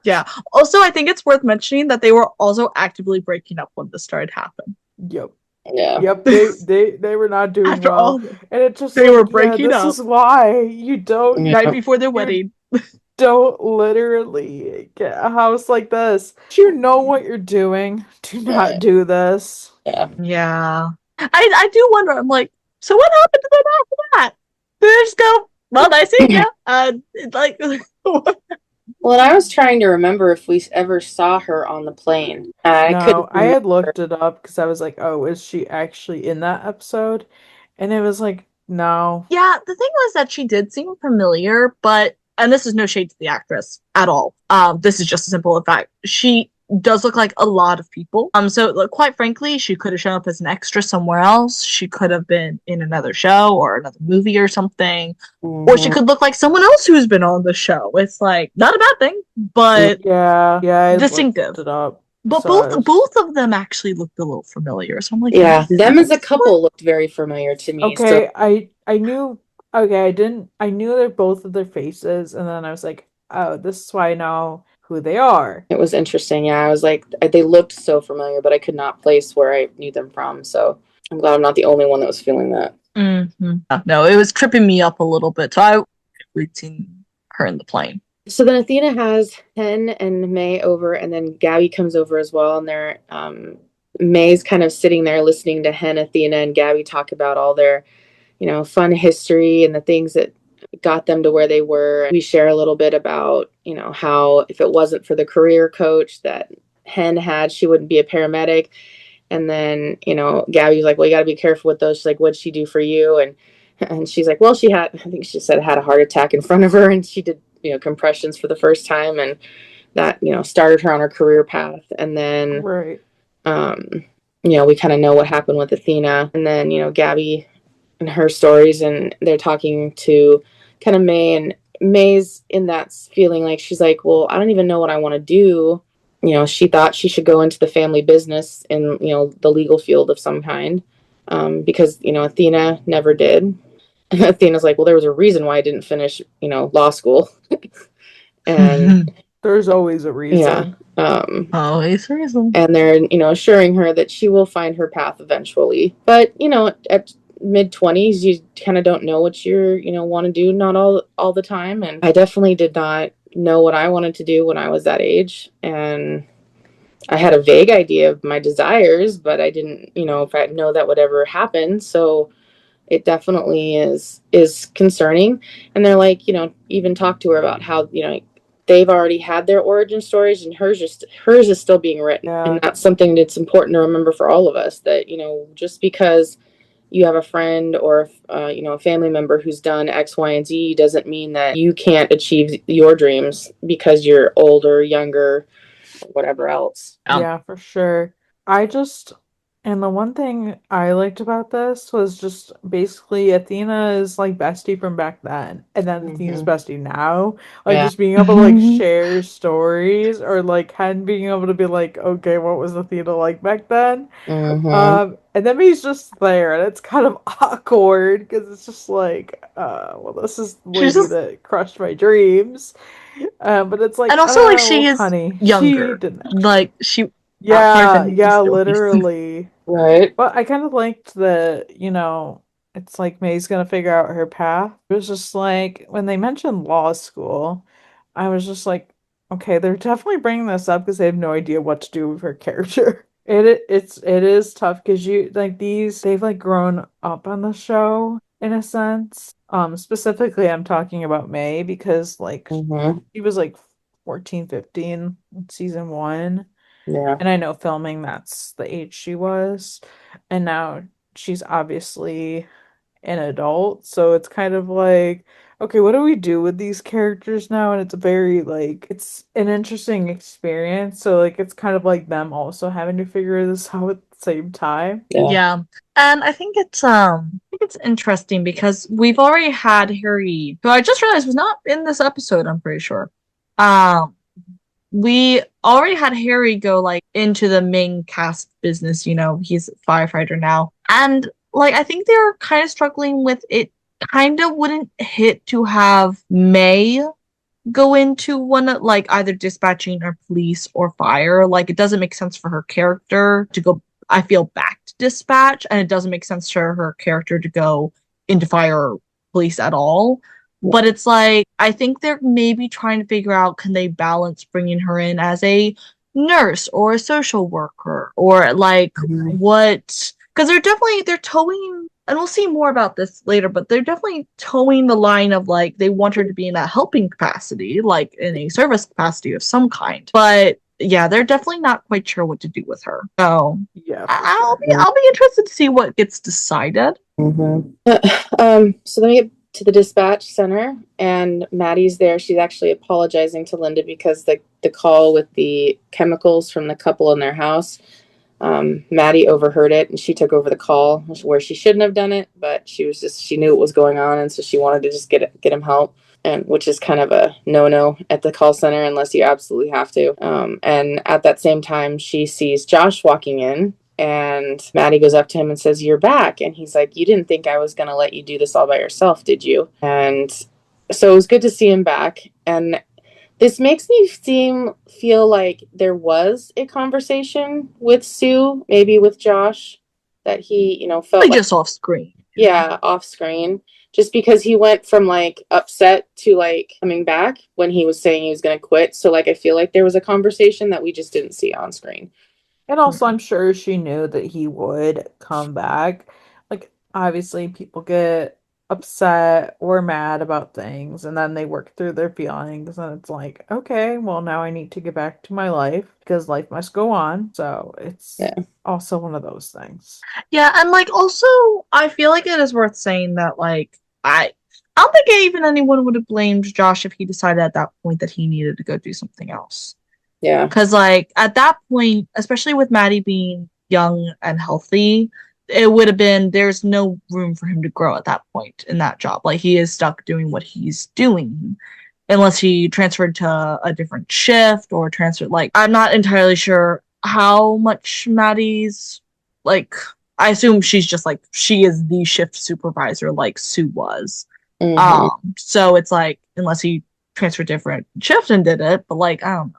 Yeah. Also, I think it's worth mentioning that they were also actively breaking up when this started happening. Yep. Yeah. Yep. They were not doing After well, all, and it just they were breaking up. This is why you don't right before their wedding. Don't literally get a house like this. You know what you're doing. Do not do this. Yeah. I do wonder. I'm like, so what happened to them after that? They just go, well, nice seeing you. Like. Well, and I was trying to remember if we ever saw her on the plane. No, I had looked it up because I was like, oh, is she actually in that episode? And it was like, no. Yeah, the thing was that she did seem familiar, but, and this is no shade to the actress at all. This is just a simple fact. She does look like a lot of people. So quite frankly, she could have shown up as an extra somewhere else. She could have been in another show or another movie or something. Mm-hmm. Or she could look like someone else who's been on the show. It's like not a bad thing, but yeah, distinctive. It up. But both of them actually looked a little familiar. So I'm like, yeah, them as a couple looked very familiar to me. Okay, so. I knew. Okay, I knew both of their faces, and then I was like, oh, this is why I know who they are. It was interesting. Yeah, I was like, they looked so familiar, but I could not place where I knew them from. So I'm glad I'm not the only one that was feeling that. Mm-hmm. No, it was tripping me up a little bit. So we'd seen her in the plane. So then Athena has Hen and May over, and then Gabby comes over as well. And they're May's kind of sitting there listening to Hen, Athena, and Gabby talk about all their, fun history and the things that got them to where they were. We share a little bit about, how if it wasn't for the career coach that Hen had, she wouldn't be a paramedic. And then, Gabby's like, well, you got to be careful with those. She's like, what'd she do for you? And she's like, well, I think she said had a heart attack in front of her, and she did, compressions for the first time, and that, started her on her career path. And then, right. We kind of know what happened with Athena, and then, Gabby and her stories, and they're talking to kind of May, and May's in that feeling like she's like, well, I don't even know what I want to do. She thought she should go into the family business in, the legal field of some kind, because, Athena never did. And Athena's like, well, there was a reason why I didn't finish, law school. And there's always a reason. Yeah. Always a reason. And they're, assuring her that she will find her path eventually. But, at mid-20s, you kind of don't know what you're, want to do, not all the time. And I definitely did not know what I wanted to do when I was that age. And I had a vague idea of my desires, but I didn't, if I know that would ever happen. So it definitely is concerning. And they're like, even talk to her about how, they've already had their origin stories, and hers is still being written. Yeah. And that's something that's important to remember for all of us, that, just because you have a friend or, a family member who's done X, Y, and Z doesn't mean that you can't achieve your dreams because you're older, younger, or whatever else. Yeah, for sure. I just And the one thing I liked about this was just basically Athena is like bestie from back then, and then Athena's bestie now. Like Yeah. just being able to like share stories, or like Ken being able to be like, okay, what was Athena like back then? And then he's just there, and it's kind of awkward because it's just like, well, this is the She's lady just, that crushed my dreams. But it's like, and also like she oh, is honey, she younger. didn't actually. Like she at heart Yeah, and she's yeah, still decent. literally. Right. But I kind of liked that, it's like May's gonna figure out her path. It was just like when they mentioned law school, I was just like, okay, they're definitely bringing this up because they have no idea what to do with her character. It is tough because they've like grown up on the show in a sense. Specifically, I'm talking about May because like she was like 14, 15 in season one. Yeah. And I know filming, that's the age she was. And now she's obviously an adult. So it's kind of like, okay, what do we do with these characters now? And it's very like, it's an interesting experience. So like, it's kind of like them also having to figure this out at the same time. Yeah. And I think it's interesting because we've already had Harry, who I just realized was not in this episode, I'm pretty sure. Um, we already had Harry go like into the main cast business, he's a firefighter now. And like I think they're kind of struggling with it kind of wouldn't hit to have May go into one like either dispatching or police or fire. Like it doesn't make sense for her character to go, I feel, back to dispatch, and it doesn't make sense for her character to go into fire or police at all. But it's like I think they're maybe trying to figure out, can they balance bringing her in as a nurse or a social worker, or like what, because they're towing, and we'll see more about this later, but they're definitely towing the line of like they want her to be in a helping capacity, like in a service capacity of some kind. But yeah, they're definitely not quite sure what to do with her. So Yeah, for I'll sure. be interested to see what gets decided. So then we get to the dispatch center, and Maddie's there. She's actually apologizing to Linda because the call with the chemicals from the couple in their house. Maddie overheard it, and she took over the call where she shouldn't have done it, but she knew what was going on, and so she wanted to just get him help, and which is kind of a no at the call center unless you absolutely have to. And at that same time, she sees Josh walking in. And Maddie goes up to him and says, "You're back." And he's like, "You didn't think I was going to let you do this all by yourself, did you?" And so it was good to see him back. And this makes me feel like there was a conversation with Sue, maybe with Josh, that he, felt like just off screen. Yeah, off screen. Just because he went from like upset to like coming back when he was saying he was going to quit. So like I feel like there was a conversation that we just didn't see on screen. And also, I'm sure she knew that he would come back. Like, obviously, people get upset or mad about things, and then they work through their feelings, and it's like, okay, well, now I need to get back to my life because life must go on. So it's also one of those things. Yeah, and like also, I feel like it is worth saying that like I don't think even anyone would have blamed Josh if he decided at that point that he needed to go do something else. Yeah. Because, like, at that point, especially with Maddie being young and healthy, it would have been, there's no room for him to grow at that point in that job. Like, he is stuck doing what he's doing unless he transferred to a different shift or transferred. Like, I'm not entirely sure how much Maddie's, like, I assume she's just like, she is the shift supervisor like Sue was. So it's like, unless he transferred different shift and did it, but like, I don't know.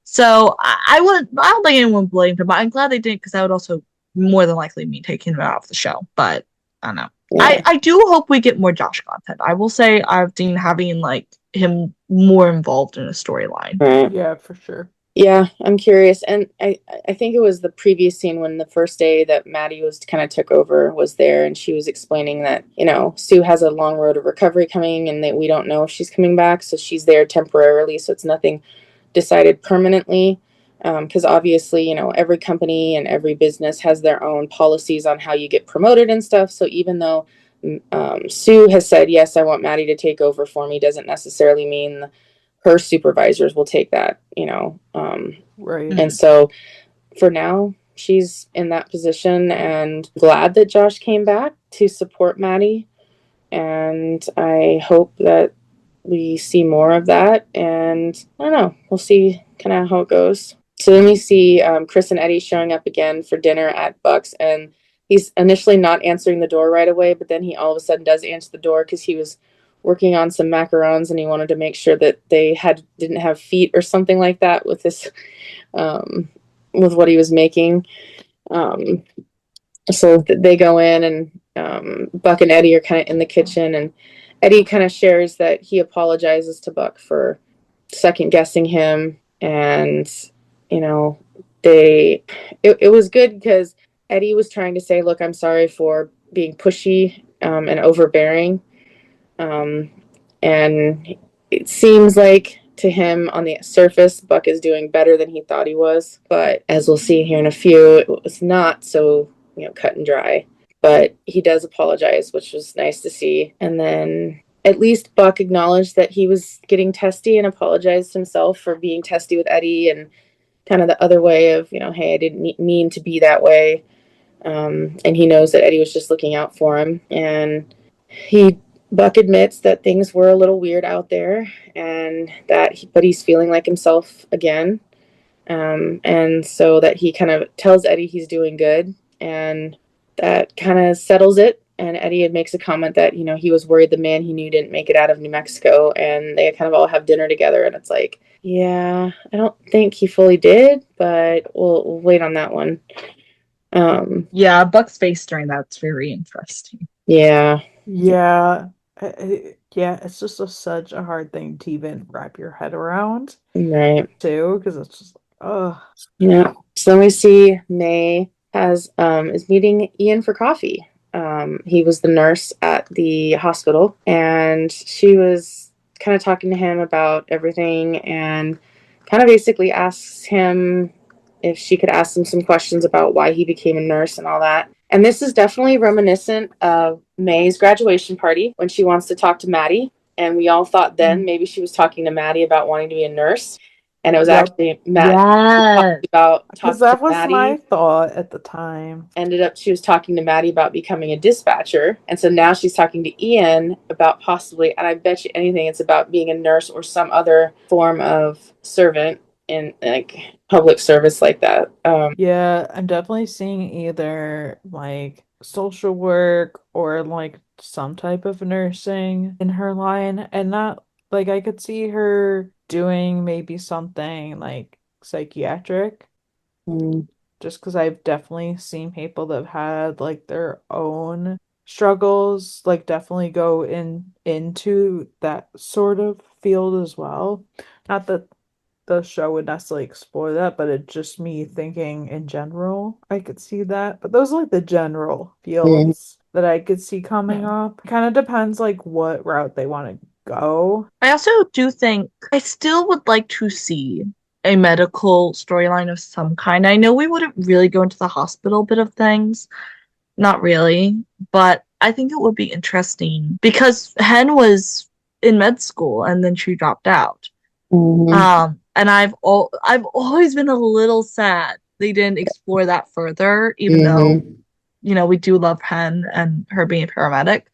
So I don't think anyone blamed him, but I'm glad they didn't, because that would also more than likely mean taking him out of the show. But I don't know. Yeah. I do hope we get more Josh content. I will say I've been having like him more involved in a storyline. Yeah, for sure. Yeah, I'm curious. And I think it was the previous scene when the first day that Maddie was kind of took over was there, and she was explaining that, Sue has a long road of recovery coming and that we don't know if she's coming back. So she's there temporarily. So it's nothing decided permanently, because obviously, every company and every business has their own policies on how you get promoted and stuff. So even though Sue has said, yes, I want Maddie to take over for me, doesn't necessarily mean her supervisors will take that, Right. And so for now, she's in that position, and glad that Josh came back to support Maddie. And I hope that we see more of that. And I don't know, we'll see kind of how it goes. So then we see Chris and Eddie showing up again for dinner at Buck's, and he's initially not answering the door right away, but then he all of a sudden does answer the door because he was working on some macarons and he wanted to make sure that they didn't have feet or something like that with this with what he was making. So they go in, and Buck and Eddie are kind of in the kitchen, and Eddie kind of shares that he apologizes to Buck for second guessing him. And it was good because Eddie was trying to say, look, I'm sorry for being pushy and overbearing, and it seems like to him on the surface Buck is doing better than he thought he was, but as we'll see here in a few, it was not so cut and dry. But he does apologize, which was nice to see. And then at least Buck acknowledged that he was getting testy and apologized himself for being testy with Eddie, and kind of the other way of, hey, I didn't mean to be that way. And he knows that Eddie was just looking out for him. And Buck admits that things were a little weird out there, and but he's feeling like himself again. And so that he kind of tells Eddie he's doing good, and that kind of settles it. And Eddie makes a comment that, he was worried the man he knew didn't make it out of New Mexico, and they kind of all have dinner together. And it's like, yeah, I don't think he fully did, but we'll wait on that one. Yeah, Buck's face during that's very interesting. Yeah. Yeah. Yeah, it's just such a hard thing to even wrap your head around. Right. Too, because it's just, oh. Yeah. So then we see May is meeting Ian for coffee. He was the nurse at the hospital, and she was kind of talking to him about everything, and kind of basically asks him if she could ask him some questions about why he became a nurse and all that. And this is definitely reminiscent of May's graduation party when she wants to talk to Maddie. And we all thought then maybe she was talking to Maddie about wanting to be a nurse. And it was actually Matt about because that was Maddie. My thought at the time. She was talking to Maddie about becoming a dispatcher. And so now she's talking to Ian about possibly, and I bet you anything, it's about being a nurse or some other form of servant in like public service like that. Yeah, I'm definitely seeing either like social work or like some type of nursing in her line, and not like I could see her doing maybe something like psychiatric. Just because I've definitely seen people that have had like their own struggles like definitely go into that sort of field as well. Not that the show would necessarily explore that, but it's just me thinking in general, I could see that. But those are like the general fields that I could see coming up. Kind of depends like what route they want to go. I also do think I still would like to see a medical storyline of some kind. I know we wouldn't really go into the hospital bit of things. Not really. But I think it would be interesting because Hen was in med school and then she dropped out. And I've always been a little sad they didn't explore that further, even though, we do love Hen and her being a paramedic.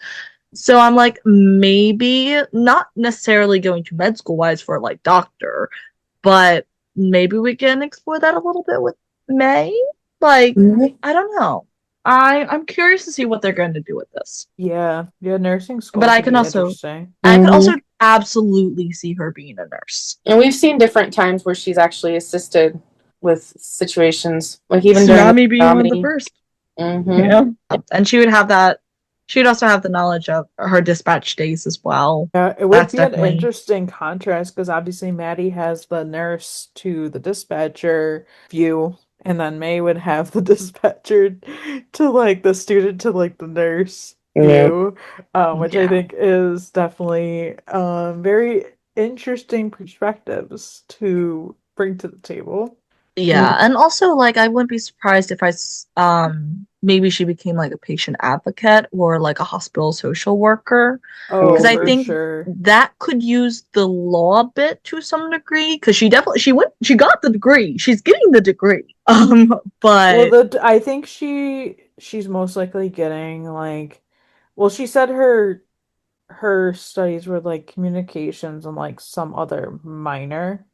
So I'm like, maybe not necessarily going to med school wise for like doctor, but maybe we can explore that a little bit with May. Like, I don't know. I'm curious to see what they're going to do with this. Yeah, nursing school. But I can also absolutely see her being a nurse. And we've seen different times where she's actually assisted with situations, like even Tsunami being one of the first. Yeah, and she would have that. She'd also have the knowledge of her dispatch days as well. Yeah, it would be an interesting contrast because obviously Maddie has the nurse to the dispatcher view. And then May would have the dispatcher to like the student to like the nurse view, which I think is definitely very interesting perspectives to bring to the table. Yeah, and also like I wouldn't be surprised if maybe she became like a patient advocate or like a hospital social worker, because Oh, I for think sure. that could use the law a bit to some degree, because she got the degree. She's getting the degree. But Well, I think she's most likely getting like, well, she said her studies were like communications and like some other minor.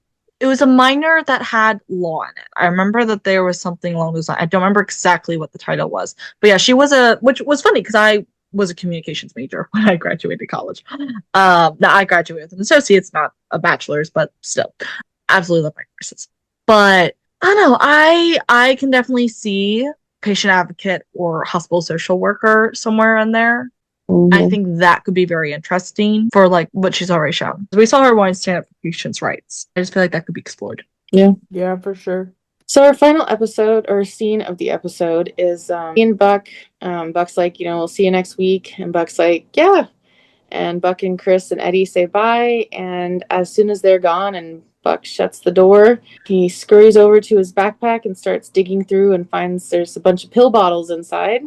it was a minor that had law in it. I remember that there was something along those lines. I don't remember exactly what the title was, but yeah, which was funny because I was a communications major when I graduated college. Now I graduated with an associate's, not a bachelor's, but still, absolutely love my courses. But I don't know. I can definitely see patient advocate or hospital social worker somewhere in there. I think that could be very interesting for like what she's already shown. We saw her wanting to stand up for patients' rights. I just feel like that could be explored. Yeah, for sure. So our final episode or scene of the episode is me and Buck. Buck's like, we'll see you next week. And Buck's like, yeah. And Buck and Chris and Eddie say bye. And as soon as they're gone and Buck shuts the door, he scurries over to his backpack and starts digging through and finds there's a bunch of pill bottles inside.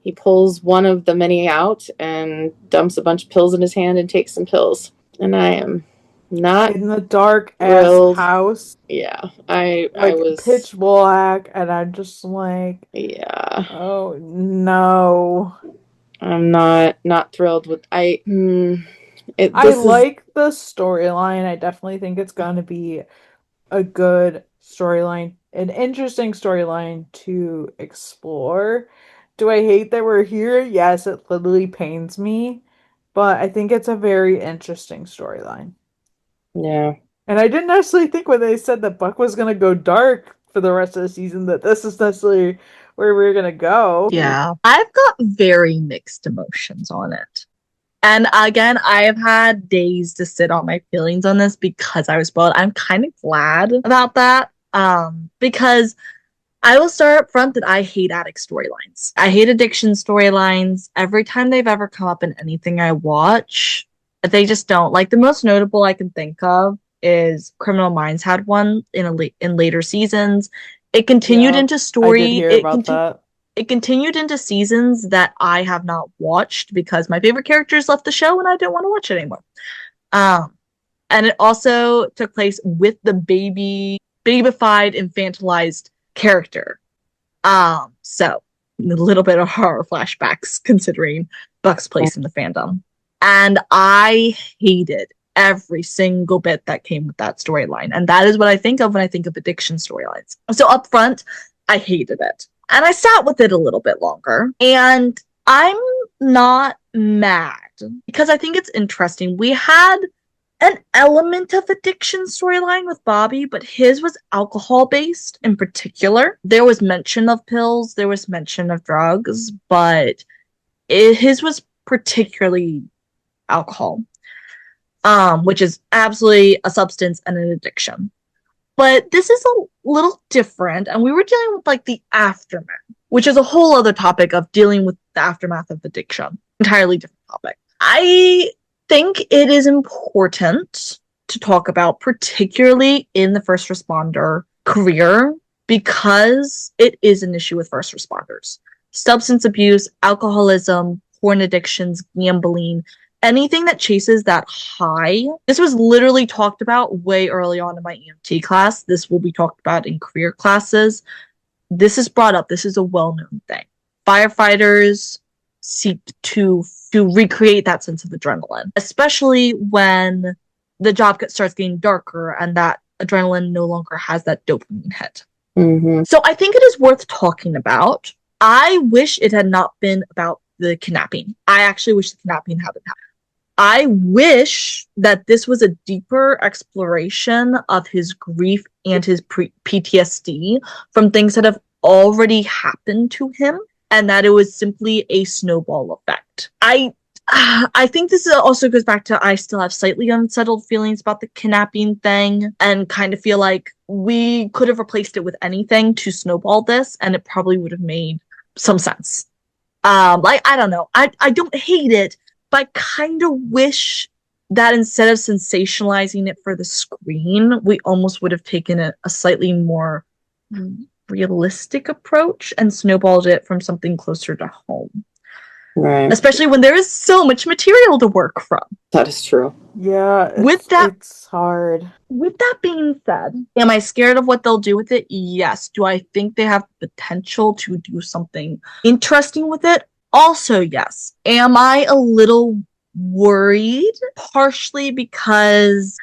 He pulls one of the many out and dumps a bunch of pills in his hand and takes some pills. And I am not In the dark thrilled. ass house. Yeah, I Like was pitch black, and I'm just like, yeah. oh no. I'm not thrilled with I this is like the storyline. I definitely think it's going to be a good storyline, an interesting storyline to explore. Do I hate that we're here? Yes, it literally pains me, but I think it's a very interesting storyline. yeah. And I didn't necessarily think when they said that Buck was going to go dark for the rest of the season that this is necessarily where we are going to go. Yeah. I've got very mixed emotions on it. And again, I have had days to sit on my feelings on this because I was spoiled. I'm kind of glad about that. Because I will start up front that I hate addict storylines. I hate addiction storylines. Every time they've ever come up in anything I watch, they just don't. Like the most notable I can think of is Criminal Minds had one in later seasons. It continued into I story. did hear about that. It continued into seasons that I have not watched because my favorite characters left the show and I didn't want to watch it anymore. And it also took place with the babified, infantilized character. So a little bit of horror flashbacks considering Buck's place in the fandom. And I hated every single bit that came with that storyline. And that is what I think of when I think of addiction storylines. So up front, I hated it. And I sat with it a little bit longer. And I'm not mad because I think it's interesting. We had an element of addiction storyline with Bobby, but his was alcohol based in particular. There was mention of pills, there was mention of drugs, but his was particularly alcohol, which is absolutely a substance and an addiction. But this is a little different, and we were dealing with like the aftermath, which is a whole other topic of dealing with the aftermath of addiction. Entirely different topic. I think it is important to talk about, particularly in the first responder career, because it is an issue with first responders. Substance abuse, alcoholism, porn addictions, gambling, anything that chases that high. This was literally talked about way early on in my EMT class. This will be talked about in career classes. This is brought up. This is a well-known thing. Firefighters seek to recreate that sense of adrenaline, especially when the job starts getting darker and that adrenaline no longer has that dopamine hit. Mm-hmm. So I think it is worth talking about. I wish it had not been about the kidnapping. I actually wish the kidnapping hadn't happened. I wish that this was a deeper exploration of his grief and his PTSD from things that have already happened to him, and that it was simply a snowball effect. I think this also goes back to I still have slightly unsettled feelings about the kidnapping thing and kind of feel like we could have replaced it with anything to snowball this and it probably would have made some sense. I don't know. I don't hate it, but I kind of wish that instead of sensationalizing it for the screen, we almost would have taken a slightly more realistic approach and snowballed it from something closer to home. Right. Especially when there is so much material to work from. That is true. Yeah, it's hard. With that being said, am I scared of what they'll do with it? Yes. Do I think they have the potential to do something interesting with it? Also, yes. Am I a little worried? Partially because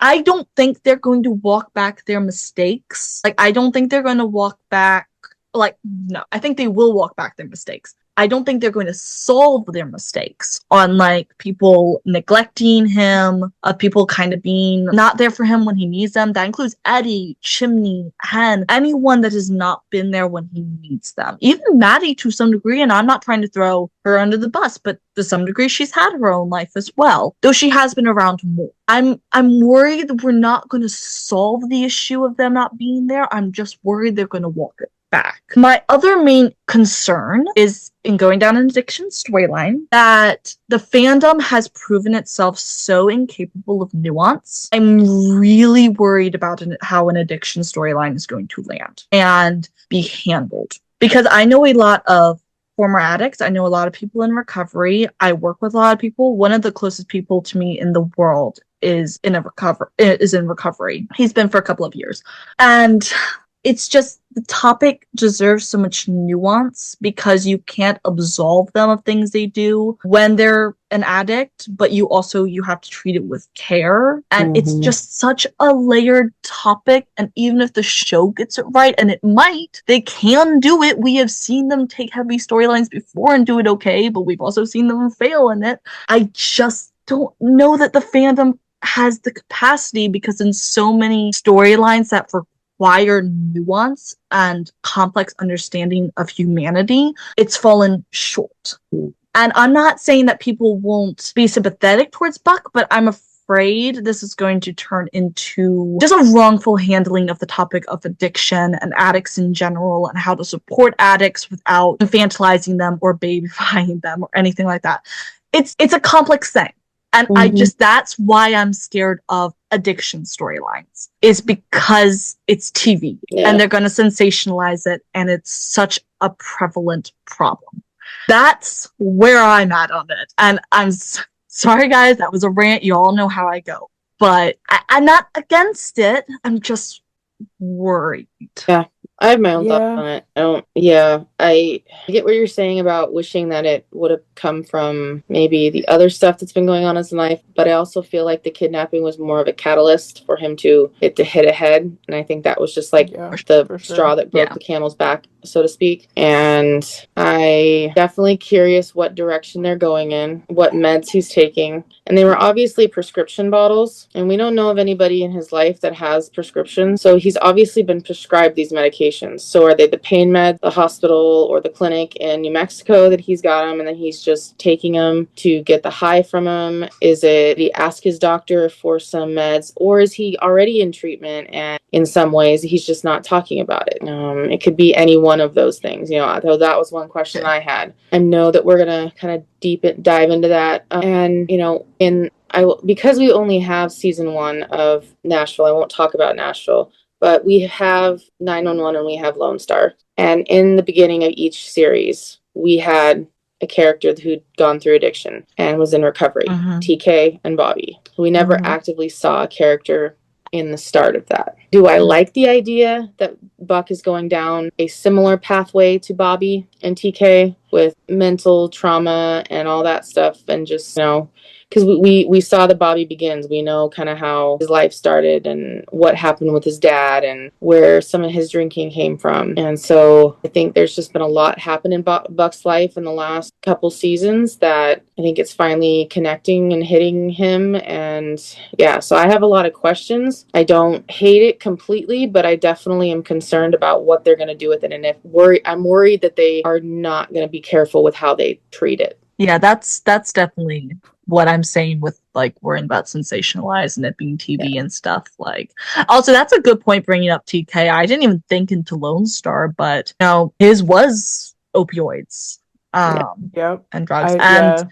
I don't think they're going to walk back their mistakes. Like, I don't think they're going to walk back. Like, no, I think they will walk back their mistakes. I don't think they're going to solve their mistakes on like people neglecting him, people kind of being not there for him when he needs them. That includes Eddie, Chimney, Hen, anyone that has not been there when he needs them. Even Maddie to some degree, and I'm not trying to throw her under the bus, but to some degree she's had her own life as well, though she has been around more. I'm worried that we're not going to solve the issue of them not being there. I'm just worried they're going to walk it back. My other main concern is in going down an addiction storyline that the fandom has proven itself so incapable of nuance. I'm really worried about how an addiction storyline is going to land and be handled. Because I know a lot of former addicts. I know a lot of people in recovery. I work with a lot of people. One of the closest people to me in the world is in recovery. He's been for a couple of years. And it's just the topic deserves so much nuance because you can't absolve them of things they do when they're an addict, but you have to treat it with care. And it's just such a layered topic. And even if the show gets it right, and it might, they can do it. We have seen them take heavy storylines before and do it okay, but we've also seen them fail in it. I just don't know that the fandom has the capacity because in so many storylines that require nuance and complex understanding of humanity, it's fallen short. And I'm not saying that people won't be sympathetic towards Buck, but I'm afraid this is going to turn into just a wrongful handling of the topic of addiction and addicts in general and how to support addicts without infantilizing them or babyifying them or anything like that. It's a complex thing. And that's why I'm scared of addiction storylines, is because it's TV and they're going to sensationalize it. And it's such a prevalent problem. That's where I'm at on it. And I'm sorry, guys, that was a rant. You all know how I go. But I'm not against it. I'm just worried. Yeah. I have my own thoughts on it. I get what you're saying about wishing that it would have come from maybe the other stuff that's been going on in his life, but I also feel like the kidnapping was more of a catalyst for him to hit ahead, and I think that was just like the straw that broke the camel's back, so to speak. And I definitely curious what direction they're going in, what meds he's taking, and they were obviously prescription bottles, and we don't know of anybody in his life that has prescriptions, so he's obviously been prescribed these medications. So are they the pain med, the hospital, or the clinic in New Mexico that he's got them and then he's just taking them to get the high from them? Is it he ask his doctor for some meds, or is he already in treatment and in some ways he's just not talking about it? It could be any one of those things, though that was one question I had. I know that we're going to kind of dive into that. Because we only have season 1 of Nashville, I won't talk about Nashville. But we have 911 and we have Lone Star. And in the beginning of each series, we had a character who'd gone through addiction and was in recovery, TK and Bobby. We never actively saw a character in the start of that. Do I like the idea that Buck is going down a similar pathway to Bobby and TK with mental trauma and all that stuff and just, because we saw the Bobby Begins. We know kind of how his life started and what happened with his dad and where some of his drinking came from. And so I think there's just been a lot happen in Buck's life in the last couple seasons that I think it's finally connecting and hitting him. And so I have a lot of questions. I don't hate it completely, but I definitely am concerned about what they're going to do with it. And I'm worried that they are not going to be careful with how they treat it. Yeah, that's definitely what I'm saying with like worrying about sensationalizing it being TV and stuff. Like, also that's a good point bringing up TK. I didn't even think into Lone Star, but his was opioids, and drugs.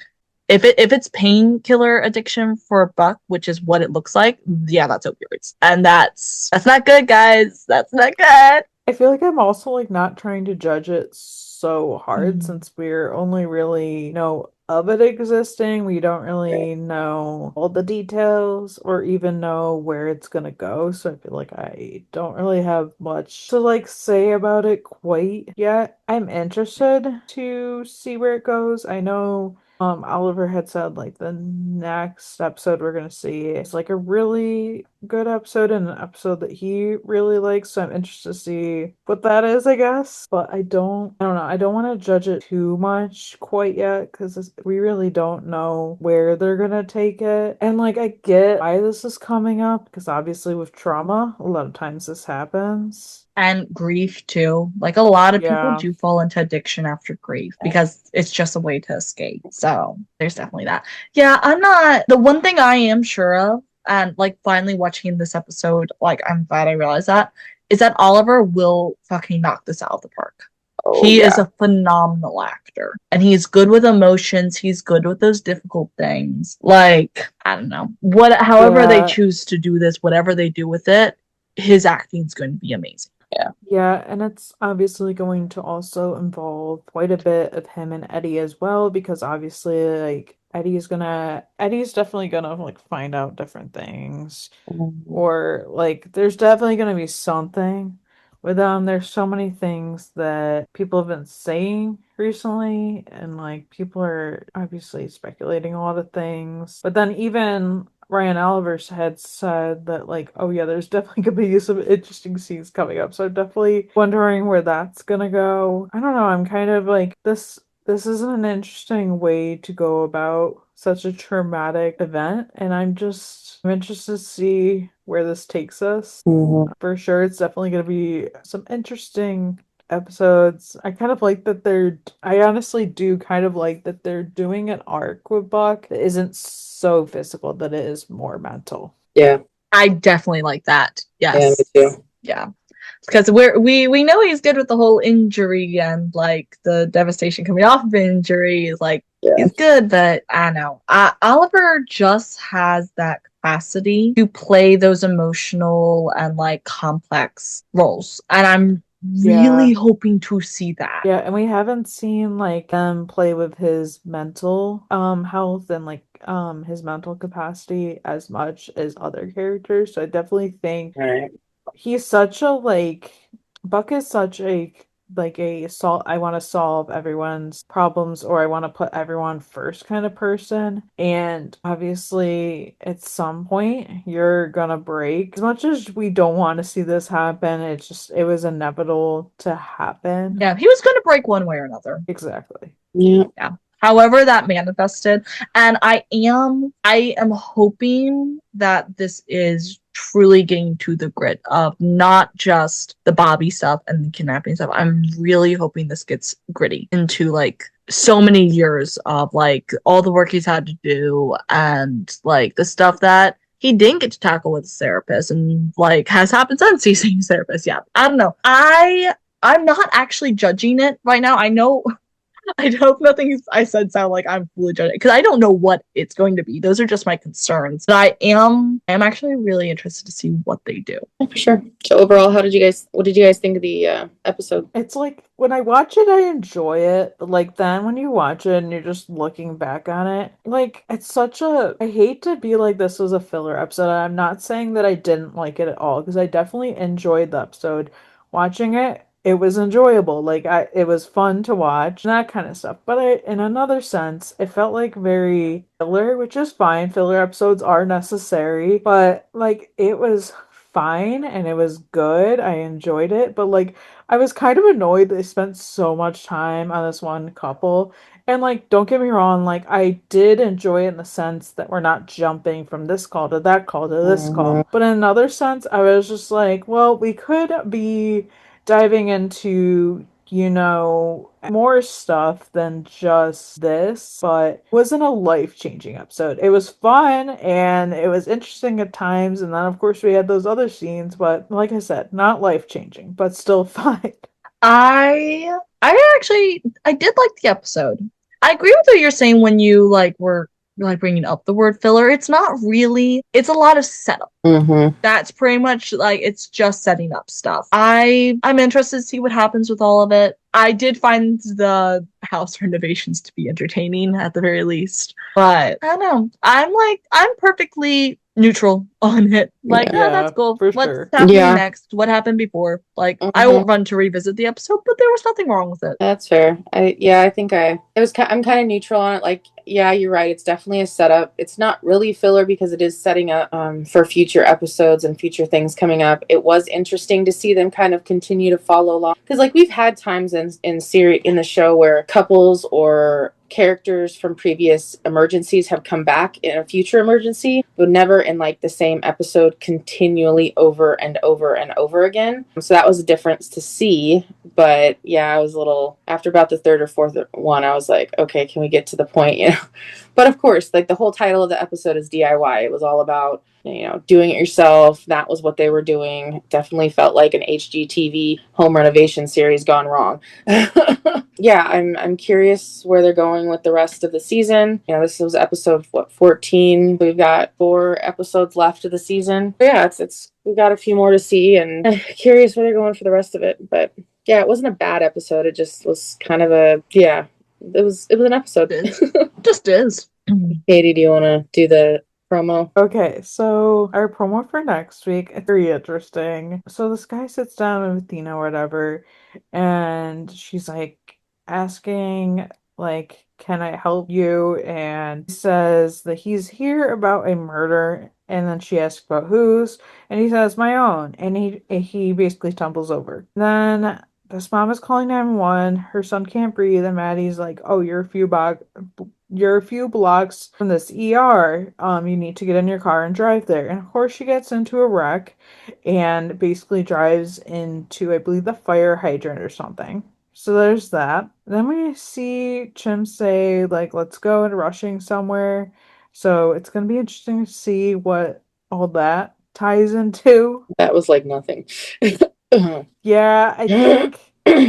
If it's painkiller addiction for Buck, which is what it looks like, yeah, that's opioids. And that's not good, guys. That's not good. I feel like I'm also like not trying to judge it so hard since we're only really know of it existing. We don't really know all the details or even know where it's gonna go. So I feel like I don't really have much to like say about it quite yet. I'm interested to see where it goes. I know Oliver had said like the next episode we're gonna see is like a really good episode and an episode that he really likes. So I'm interested to see what that is, I guess. But I don't know. I don't want to judge it too much quite yet because we really don't know where they're gonna take it. And like I get why this is coming up because obviously with trauma, a lot of times this happens. And grief too. Like a lot of people Yeah. do fall into addiction after grief because it's just a way to escape. So there's definitely that. Yeah, I'm not the one thing I am sure of, and like finally watching this episode, like I'm glad I realized that, is that Oliver will fucking knock this out of the park. He is a phenomenal actor. And he's good with emotions. He's good with those difficult things. Like, I don't know. However they choose to do this, whatever they do with it, his acting's going to be amazing. Yeah, and it's obviously going to also involve quite a bit of him and Eddie as well, because obviously, like, Eddie's definitely gonna like find out different things. Or like there's definitely gonna be something with them. There's so many things that people have been saying recently, and like people are obviously speculating a lot of things. But then even Ryan Oliver had said that like, oh yeah, there's definitely gonna be some interesting scenes coming up. So I'm definitely wondering where that's gonna go. I don't know, I'm kind of like this isn't an interesting way to go about such a traumatic event, and I'm interested to see where this takes us. For sure, it's definitely going to be some interesting episodes. I honestly do kind of like that they're doing an arc with Buck that isn't so physical, that it is more mental. Yeah. I definitely like that. Yes. Yeah, me too. Yeah. Because we know he's good with the whole injury and like the devastation coming off of injury is like he's good, but I don't know. Oliver just has that capacity to play those emotional and like complex roles, and I'm really hoping to see that. Yeah, and we haven't seen like them play with his mental health and like his mental capacity as much as other characters. So I definitely think he's such a like Buck is such a like a I want to solve everyone's problems, or I want to put everyone first kind of person. And obviously at some point you're gonna break. As much as we don't want to see this happen, it was inevitable to happen. Yeah, he was gonna break one way or another. Exactly. Yeah. However that manifested. And I am hoping that this is truly getting to the grit of not just the Bobby stuff and the kidnapping stuff. I'm really hoping this gets gritty into like so many years of like all the work he's had to do and like the stuff that he didn't get to tackle with his therapist and like has happened since he's seen his therapist. Yeah. I don't know. I'm not actually judging it right now. I hope nothing I said sound like I'm fully judging because I don't know what it's going to be. Those are just my concerns. But I am actually really interested to see what they do. Yeah, for sure. So overall, what did you guys think of the episode? It's like when I watch it, I enjoy it. But like then when you watch it and you're just looking back on it, like it's I hate to be like this was a filler episode. I'm not saying that I didn't like it at all because I definitely enjoyed the episode. Watching it was enjoyable. Like it was fun to watch and that kind of stuff. But in another sense, it felt like very filler, which is fine. Filler episodes are necessary, but like it was fine and it was good. I enjoyed it, but like I was kind of annoyed they spent so much time on this one couple. And like, don't get me wrong, like I did enjoy it in the sense that we're not jumping from this call to that call to this call. But in another sense, I was just like, well, we could be diving into, more stuff than just this, but it wasn't a life-changing episode. It was fun and it was interesting at times, and then of course we had those other scenes, but like I said, not life-changing, but still fine. I did like the episode. I agree with what you're saying when you were bringing up the word filler. It's not really. It's a lot of setup. Mm-hmm. That's pretty much it's just setting up stuff. I'm interested to see what happens with all of it. I did find the house renovations to be entertaining at the very least, but I don't know. I'm perfectly neutral on it. That's cool. For What's sure. happening next? What happened before? I won't run to revisit the episode, but there was nothing wrong with it. That's fair. I think I'm kind of neutral on it. Yeah, you're right. It's definitely a setup. It's not really filler because it is setting up for future episodes and future things coming up. It was interesting to see them kind of continue to follow along because we've had times in the show where couples or characters from previous emergencies have come back in a future emergency, but never in the same episode continually over and over and over again. So that was a difference to see. But yeah, I was a little, after about the third or fourth one, I was like, okay, can we get to the point? But of course, the whole title of the episode is DIY. It was all about doing it yourself. That was what they were doing. Definitely felt like an HGTV home renovation series gone wrong. Yeah, I'm curious where they're going with the rest of the season. This was episode 14. We've got 4 episodes left of the season. But yeah, we've got a few more to see, and I'm curious where they're going for the rest of it. But yeah, it wasn't a bad episode. It just was kind of it was an episode. It just is. Katie, do you want to do the promo? Okay, so our promo for next week, it's very interesting. So this guy sits down with Athena or whatever, and she's asking, can I help you? And he says that he's here about a murder, and then she asks about whose, and he says my own, and he basically tumbles over. Then this mom is calling 911. Her son can't breathe, and Maddie's like, oh, you're a few blocks from this ER. You need to get in your car and drive there. And of course she gets into a wreck and basically drives into, I believe, the fire hydrant or something. So there's that. Then we see Chim say, let's go, and rushing somewhere. So it's going to be interesting to see what all that ties into. That was nothing. Yeah, I think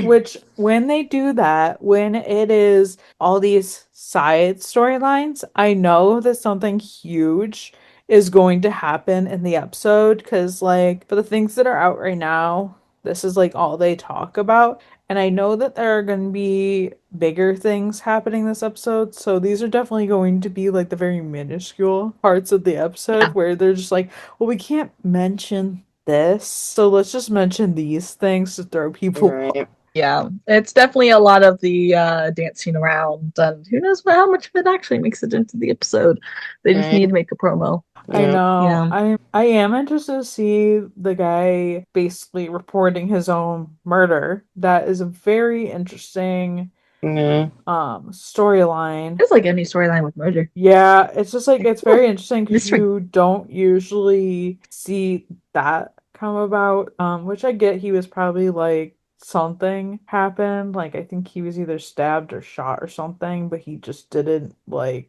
which when they do that, when it is all these side storylines, I know that something huge is going to happen in the episode because for the things that are out right now, this is all they talk about. And I know that there are going to be bigger things happening this episode. So these are definitely going to be the very minuscule parts of the episode where they're just well, we can't mention this, so let's just mention these things to throw people off. Yeah, it's definitely a lot of the dancing around, and who knows how much of it actually makes it into the episode. They just need to make a promo. I know. Yeah. I am interested to see the guy basically reporting his own murder. That is a very interesting storyline. It's like any storyline with murder. Yeah, it's just it's very interesting because you don't usually see that come about. Which I get, he was probably something happened. I think he was either stabbed or shot or something, but he just didn't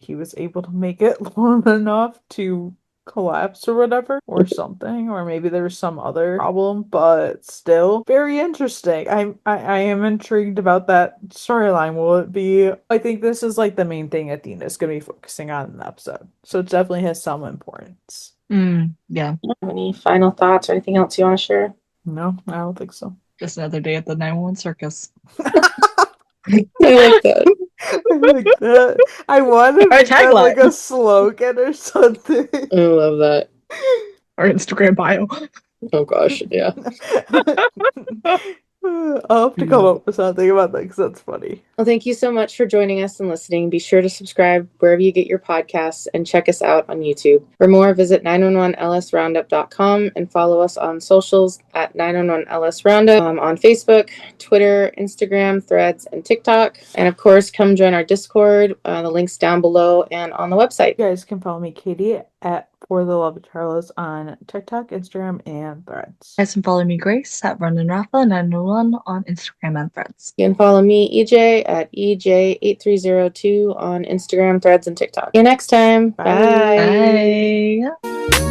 he was able to make it long enough to collapse or whatever, or something, or maybe there was some other problem, but still very interesting. I am intrigued about that storyline. Will it be, I think this is the main thing Athena's gonna be focusing on in the episode, so it definitely has some importance. Yeah. Any final thoughts or anything else you want to share? No, I don't think so. Just another day at the 911 circus. I like that. I like that. I want to make that a slogan or something. I love that. Our Instagram bio. Oh gosh, yeah. I'll have to come up with something about that because that's funny. Well, thank you so much for joining us and listening. Be sure to subscribe wherever you get your podcasts and check us out on YouTube. For more, visit 911lsroundup.com and follow us on socials at 911lsroundup on Facebook, Twitter, Instagram, Threads, and TikTok. And of course, come join our Discord. The link's down below and on the website. You guys can follow me, Katie, at For the Love of Charlos on TikTok, Instagram, and Threads. You guys can follow me, Grace, at RunandRafa901 on Instagram and Threads. You can follow me, EJ, at EJ8302 on Instagram, Threads, and TikTok. See you next time. Bye. Bye.